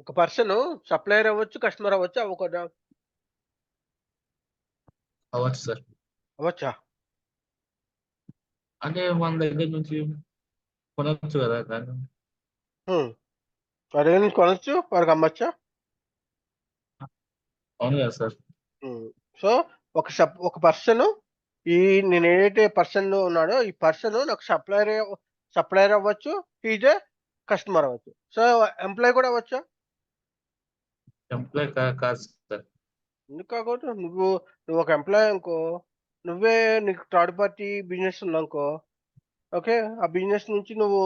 ఒక పర్సన్ సప్లయర్ అవ్వచ్చు, కస్టమర్ అవ్వచ్చు, అవ్వకూడదా? అవ్వచ్చు సార్. అవ్వచ్చా? అంటే మన దగ్గర నుంచి కొనవచ్చు కదా దాన్ని. వాడి దగ్గర నుంచి కొనొచ్చు, వాడికి అమ్మచ్చా? అవును కదా సార్. సో ఒక పర్సన్ నేను ఏదైతే పర్సన్ ఉన్నాడో ఈ పర్సన్ నాకు సప్లయర్ అవ్వచ్చు, ఈజే కస్టమర్ అవ్వచ్చు. సో ఎంప్లాయ్ కూడా అవ్వచ్చా? ఎంప్లాయ్ కాదు సార్. ఎందుకు కాకూడదు? నువ్వు ఒక ఎంప్లాయ్ అనుకో, నీకు థర్డ్ పార్టీ బిజినెస్ ఉందనుకో, ఓకే ఆ బిజినెస్ నుంచి నువ్వు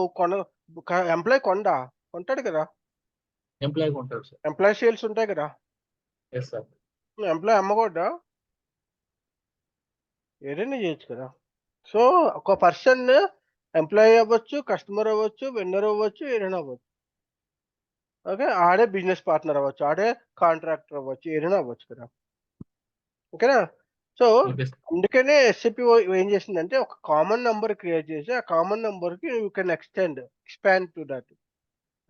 ఎంప్లాయ్ కొంటాడు కదా, ఎంప్లాయ్ ఉంటారు సార్. ఎంప్లాయ్ సేల్స్ ఉంటాయి కదా, ఎస్ సార్. నువ్వు ఎంప్లాయ్ అమ్మకూడదా? ఏదైనా చేయొచ్చు కదా. సో ఒక పర్సన్ ఎంప్లాయ్ అవ్వచ్చు, కస్టమర్ అవ్వచ్చు, వెండర్ అవ్వచ్చు, ఏదైనా అవ్వచ్చు. ఓకే ఆడే బిజినెస్ పార్ట్నర్ అవ్వచ్చు, ఆడే కాంట్రాక్టర్ అవ్వచ్చు, ఏదైనా అవ్వచ్చు కదా. ఓకేనా? సో అందుకనే ఎస్ఏపి ఏం చేసిందంటే ఒక కామన్ నెంబర్ క్రియేట్ చేసి ఆ కామన్ నెంబర్కి you can expand to that.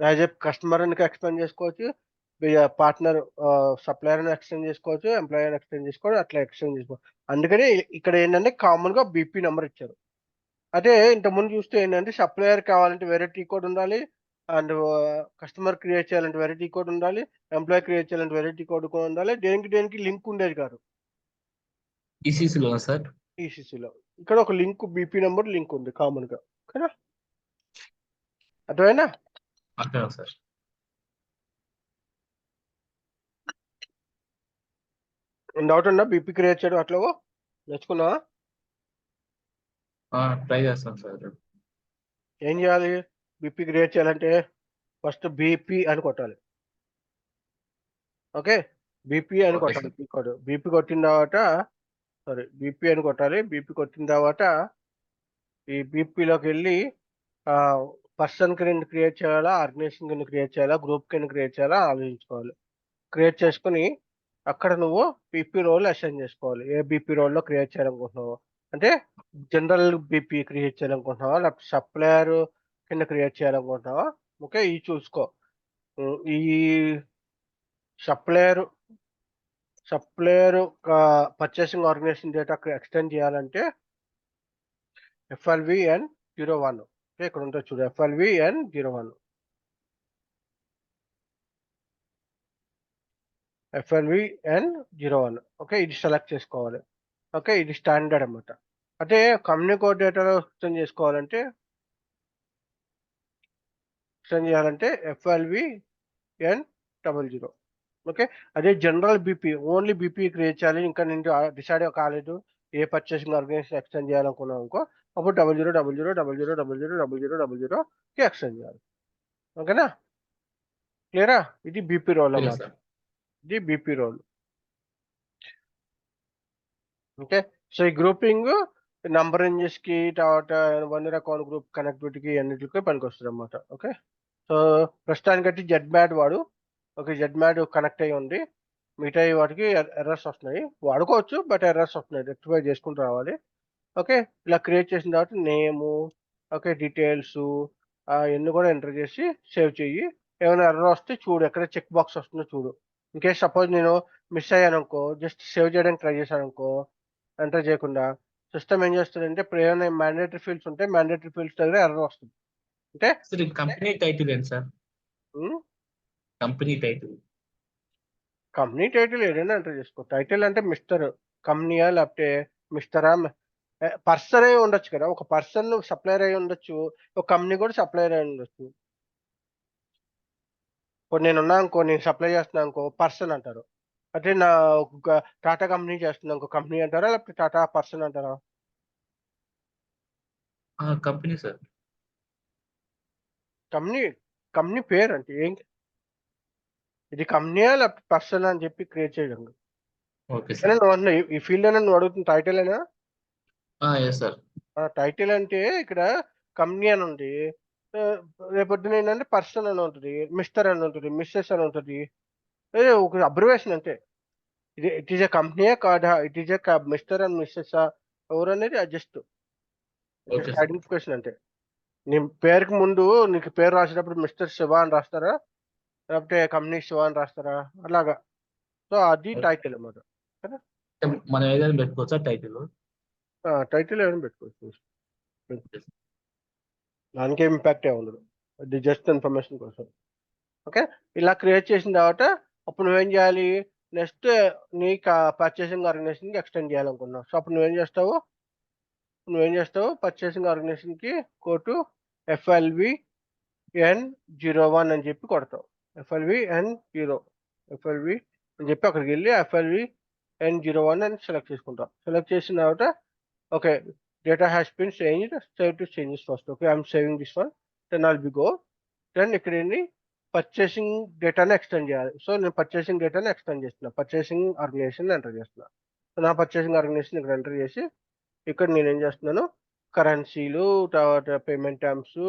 As a customer అని ఎక్స్పాండ్ చేసుకోవచ్చు, పార్ట్నర్ సప్లయర్ అని ఎక్స్టెండ్ చేసుకోవచ్చు, ఎంప్లాయర్ అని ఎక్స్టెండ్ చేసుకోవచ్చు, అట్లా ఎక్స్టెండ్ చేసుకోవచ్చు. అందుకని ఇక్కడ ఏంటంటే కామన్గా బీపీ నెంబర్ ఇచ్చారు. అదే ఇంతకుముందు చూస్తే ఏంటంటే సప్లయర్ కావాలంటే వేరే టీ కోడ్ ఉండాలి, అండ్ కస్టమర్ క్రియేట్ చేయాలంటే వేరే టీ కోడ్ ఉండాలి, ఎంప్లాయ్ క్రియేట్ చేయాలంటే వేరే టీ కోడ్ కూడా ఉండాలి. దేనికి లింక్ ఉండేది కాదు ఈసీసీలో సార్. ఈసీసీలో ఇక్కడ ఒక లింక్ బీపీ నెంబర్ లింక్ ఉంది కామన్గా. ఓకేనా, అర్థమైనా? అర్థం సార్. డౌట్ ఉందా బీపీ క్రియేట్ చేయడం? అట్లా నేర్చుకున్నావా? ట్రై చేస్తాను సార్. ఏం చేయాలి బీపీ క్రియేట్ చేయాలంటే? ఫస్ట్ బీపీ అని కొట్టాలి. ఓకే బీపీ అని కొట్టాలి. బీపీ కొట్టిన తర్వాత బీపీ అని కొట్టాలి. బీపీ కొట్టిన తర్వాత ఈ బీపీలోకి వెళ్ళి పర్సన్ కింద క్రియేట్ చేయాలా, ఆర్గనైజేషన్ కింద క్రియేట్ చేయాలా, గ్రూప్ కింద క్రియేట్ చేయాలా ఆలోచించుకోవాలి. క్రియేట్ చేసుకుని అక్కడ నువ్వు బీపీ రోల్ అసైన్ చేసుకోవాలి. ఏ బీపీ రోల్లో క్రియేట్ చేయాలనుకుంటున్నావు, అంటే జనరల్ బీపీ క్రియేట్ చేయాలనుకుంటున్నావా, లేకపోతే సప్లయర్ కింద క్రియేట్ చేయాలనుకుంటున్నావా? ఓకే, ఇవి చూసుకో. ఈ supplier purchasing organisation data extend చేయాలంటే FLVN01. ఓకే, ఇక్కడ ఉంటుంది చూడు, FLVN01. FLVN01. ఓకే, ఇది సెలెక్ట్ చేసుకోవాలి. ఓకే, ఇది స్టాండర్డ్ అన్నమాట. అంటే కంపెనీ కోడ్ డేటాలో ఎక్స్టెండ్ చేయాలంటే FLVN00. ఓకే, అదే general BP, only BP create చేయాలి, ఇంకా నేను డిసైడ్ కాలేదు ఏ పర్చేసింగ్ ఆర్గనైజేషన్ ఎక్స్టెండ్ చేయాలనుకున్నాను అనుకో, అప్పుడు 0000000000కి ఎక్స్టెండ్ చేయాలి. ఓకేనా, క్లియరా? ఇది బీపీ రోల్ క్లియర్ అన్నమాట. సార్. ఇది బీపీ రోల్. ఓకే, సో ఈ గ్రూపింగ్ నంబర్ రేంజెస్ కి, తర్వాత వన్ ఇయర్ అకౌంట్ గ్రూప్ కనెక్టివిటీకి అన్నిటికీ పనికొస్తుంది అన్నమాట. ఓకే, సో ప్రస్తుతానికైతే జెడ్ మ్యాడ్ వాడు. ఓకే, జెడ్ మ్యాడ్ కనెక్ట్ అయ్యి ఉంది. మిగతా వాటికి ఎర్రర్స్ వస్తున్నాయి, వాడుకోవచ్చు బట్ ఎర్రర్స్ వస్తున్నాయి, రెక్టిఫై చేసుకుంటూ రావాలి. ఓకే, ఇలా క్రియేట్ చేసిన తర్వాత నేము, ఓకే, డీటెయిల్స్ అవన్నీ కూడా ఎంటర్ చేసి సేవ్ చెయ్యి. ఏమైనా ఎర్రర్ వస్తే చూడు, ఎక్కడ చెక్ బాక్స్ వస్తుందో చూడు. ఇన్కేస్ సపోజ్ నేను మిస్ అయ్యాను అనుకో, జస్ట్ సేవ్ చేయడానికి ట్రై చేశాను అనుకో, ఎంటర్ చేయకుండా సిస్టమ్ ఏం చేస్తుందంటే, ఇప్పుడు ఏమైనా మ్యాండేటరీ ఫీల్డ్స్ ఉంటే మ్యాండేటరీ ఫీల్డ్స్ దగ్గర ఎర్రర్ వస్తుంది. అంటే సార్ ఈ కంపెనీ టైటిల్ ఏంటి sir? Company title company title ఏదైనా ఎంటర్ చేసుకో. టైటిల్ అంటే మిస్టర్ కంపెనీయా, లేకపోతే మిస్టరా, పర్సన్ అయి ఉండొచ్చు కదా. ఒక పర్సన్ సప్లయర్ అయి ఉండొచ్చు, ఒక కంపెనీ కూడా సప్లయర్ అయి ఉండొచ్చు. ఇప్పుడు నేను ఉన్నా అనుకో, నేను సప్లై చేస్తున్నా అనుకో, పర్సన్ అంటారు. అంటే నా ఒక టాటా కంపెనీ చేస్తున్నా అనుకో, కంపెనీ అంటారా, లేకపోతే టాటా పర్సన్ అంటారా? Company sir. కంపెనీ కంపెనీ పేరు అంటే ఏం, ఇది కంపెనీయా లేకపోతే పర్సన్ అని చెప్పి క్రియేట్ చేయడం. ఓకే అయినా సార్. నువ్వు అన్న ఈ ఫీల్డ్ అయినా నువ్వు అడుగుతున్న టైటిల్ అయినా, ఎస్ సార్. టైటిల్ అంటే ఇక్కడ కంపెనీ అని ఉంది, ఆ, రేపొద్దున ఏంటంటే పర్సన్ అని ఉంటుంది, మిస్టర్ అని ఉంటుంది, మిస్సెస్ అని ఉంటుంది. ఒక అబ్రివేషన్ అంతే. ఇట్ ఈస్ ఎ కంపెనీ కాదా, it is a mister and Mrs ఎవరు అనేది జస్ట్ ఓకే సార్. ఐడెంటిఫికేషన్ అంటే. నీ పేరుకి ముందు నీకు పేరు రాసేటప్పుడు మిస్టర్ శివ అని రాస్తారా, లేకపోతే కంపెనీ శివ అని రాస్తారా, అలాగా. సో అది టైటిల్ అన్నమాట. మనం ఏదైనా పెట్టుకోవచ్చా టైటిల్? టైటిల్ ఏమైనా పెట్టుకోవచ్చు, దానికి ఇంపాక్ట్ ఏమి ఉండదు, అది జస్ట్ ఇన్ఫర్మేషన్ కోసం. ఓకే, ఇలా క్రియేట్ చేసిన తర్వాత అప్పుడు నువ్వేం చేయాలి, నెక్స్ట్ నీ పర్చేసింగ్ ఆర్గనైజేషన్కి ఎక్స్టెండ్ చేయాలనుకున్నావు. సో అప్పుడు నువ్వేం చేస్తావు, పర్చేసింగ్ ఆర్గనైజేషన్కి కోటు FLVN01 అని చెప్పి కొడతావు. FLVN0 అని చెప్పి అక్కడికి వెళ్ళి FLVN01 అని సెలెక్ట్ చేసుకుంటావు. సెలెక్ట్ చేసిన తర్వాత okay, data has been changed, save to changes first. Okay, I'm saving this one, then all be go. దెన్ ఇక్కడ ఏంటి, పర్చేసింగ్ డేటాని ఎక్స్టెండ్ చేయాలి. సో నేను పర్చేసింగ్ డేటాని ఎక్స్టెండ్ చేస్తున్నా, పర్చేసింగ్ ఆర్గనైజేషన్ ఎంటర్ చేస్తున్నా. సో నా పర్చేసింగ్ ఆర్గనైజేషన్ ఇక్కడ ఎంటర్ చేసి, ఇక్కడ నేను ఏం చేస్తున్నాను, కరెన్సీలు, తర్వాత పేమెంట్ టర్మ్స్,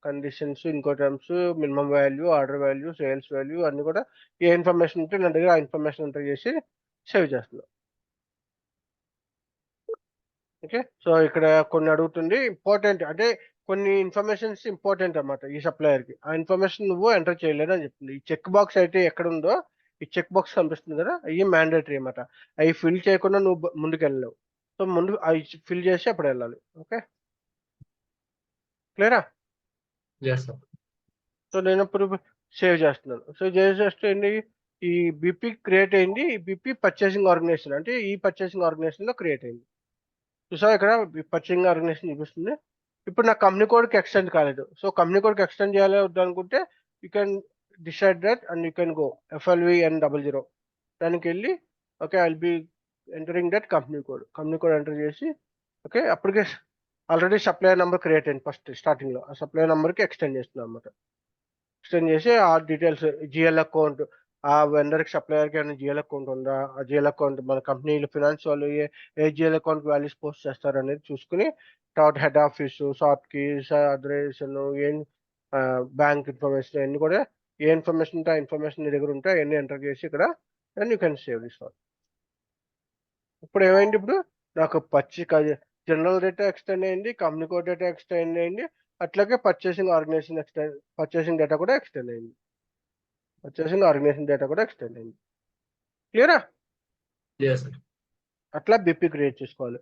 కండిషన్స్, ఇంకో terms, minimum value, order value, sales value అన్ని కూడా ఏ ఇన్ఫర్మేషన్ ఉంటే నా దగ్గర ఆ ఇన్ఫర్మేషన్ ఎంటర్ చేసి సేవ్ చేస్తున్నాను. ఓకే, సో ఇక్కడ కొన్ని అడుగుతుంది ఇంపార్టెంట్, అంటే కొన్ని ఇన్ఫర్మేషన్స్ ఇంపార్టెంట్ అన్నమాట ఈ సప్లయర్కి. ఆ ఇన్ఫర్మేషన్ నువ్వు ఎంటర్ చేయలేదు అని చెప్తుంది. ఈ చెక్ బాక్స్ అయితే ఎక్కడ ఉందో, ఈ చెక్ బాక్స్ కనిపిస్తుంది కదా, అవి మ్యాండేటరీ అన్నమాట. అవి ఫిల్ చేయకుండా నువ్వు ముందుకు వెళ్ళలేవు. సో ముందు అవి ఫిల్ చేసి అప్పుడు వెళ్ళాలి. ఓకే, క్లియరా? Yes sir. సో నేను ఇప్పుడు సేవ్ చేస్తున్నాను. సో చేస్తే ఏంటి, ఈ బీపీ క్రియేట్ అయింది. ఈ బీపీ పర్చేసింగ్ ఆర్గనైజేషన్, అంటే ఈ పర్చేసింగ్ ఆర్గనైజేషన్ లో క్రియేట్ అయింది. చూసావా, ఇక్కడ పర్చేసింగ్ ఆర్గనైజేషన్ చూపిస్తుంది. ఇప్పుడు నా కంపెనీ కోడ్కి ఎక్స్టెండ్ కాలేదు. సో కంపెనీ కోడ్కి ఎక్స్టెండ్ చేయాలి వద్దు అనుకుంటే you can decide that and you can go FLVN00. దానికి వెళ్ళి okay, I will B entering that company code enter చేసి, ఓకే, అప్పటికే ఆల్రెడీ సప్లయర్ నెంబర్ క్రియేట్ అయింది ఫస్ట్ స్టార్టింగ్ లో. ఆ సప్లయర్ నెంబర్కి ఎక్స్టెండ్ చేస్తున్నాం అన్నమాట. ఎక్స్టెండ్ చేసి ఆ డీటెయిల్స్, జిఎల్ అకౌంట్, ఆ వెండర్కి సప్లయర్కి ఏమైనా జిఎల్ అకౌంట్ ఉందా, ఆ జిఎల్ అకౌంట్ మన కంపెనీలో ఫినాన్స్ వాళ్ళు ఏ జిఎల్ అకౌంట్ వాల్యూస్ పోస్ట్ చేస్తారు అనేది చూసుకుని, తర్వాత head office, shop keys, address, ఏం బ్యాంక్ ఇన్ఫర్మేషన్ అన్ని కూడా, ఏ ఇన్ఫర్మేషన్ ఉంటే ఆ ఇన్ఫర్మేషన్ నీ దగ్గర ఉంటే అవన్నీ ఎంటర్ చేసి ఇక్కడ then you can save this one. ఇప్పుడు ఏమైంది, ఇప్పుడు నాకు జనరల్ డేటా ఎక్స్టెండ్ అయింది, కంపెనీ కోడ్ డేటా ఎక్స్టెండ్ అయింది, అట్లాగే పర్చేసింగ్ డేటా కూడా ఎక్స్టెండ్ అయింది. పర్చేసింగ్ ఆర్గనైజేషన్ డేటా కూడా ఎక్స్టెండ్ అయింది. క్లియరా? Yes sir. అట్లా బిపి క్రియేట్ చేసుకోవాలి.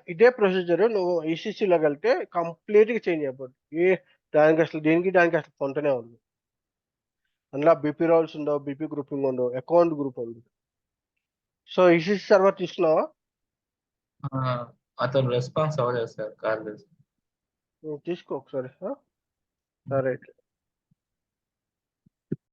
ఇదే ప్రొసీజర్ నువ్వు ఈసీసీలోకి వెళ్తే కంప్లీట్గా చేంజ్ అయిపోతుంది. దానికి అసలు పొంతనే ఉంది. అందులో బీపీ రోల్స్ ఉండవు, బీపీ గ్రూపింగ్ ఉండవు, అకౌంట్ గ్రూప్ ఉంది. సో ఈసీసీ సర్వర్ తీసుకున్నావా? అతను రెస్పాన్స్ అవ్వలేదు సార్ కాల్ చేసి. తీసుకో ఒకసారి. సరే.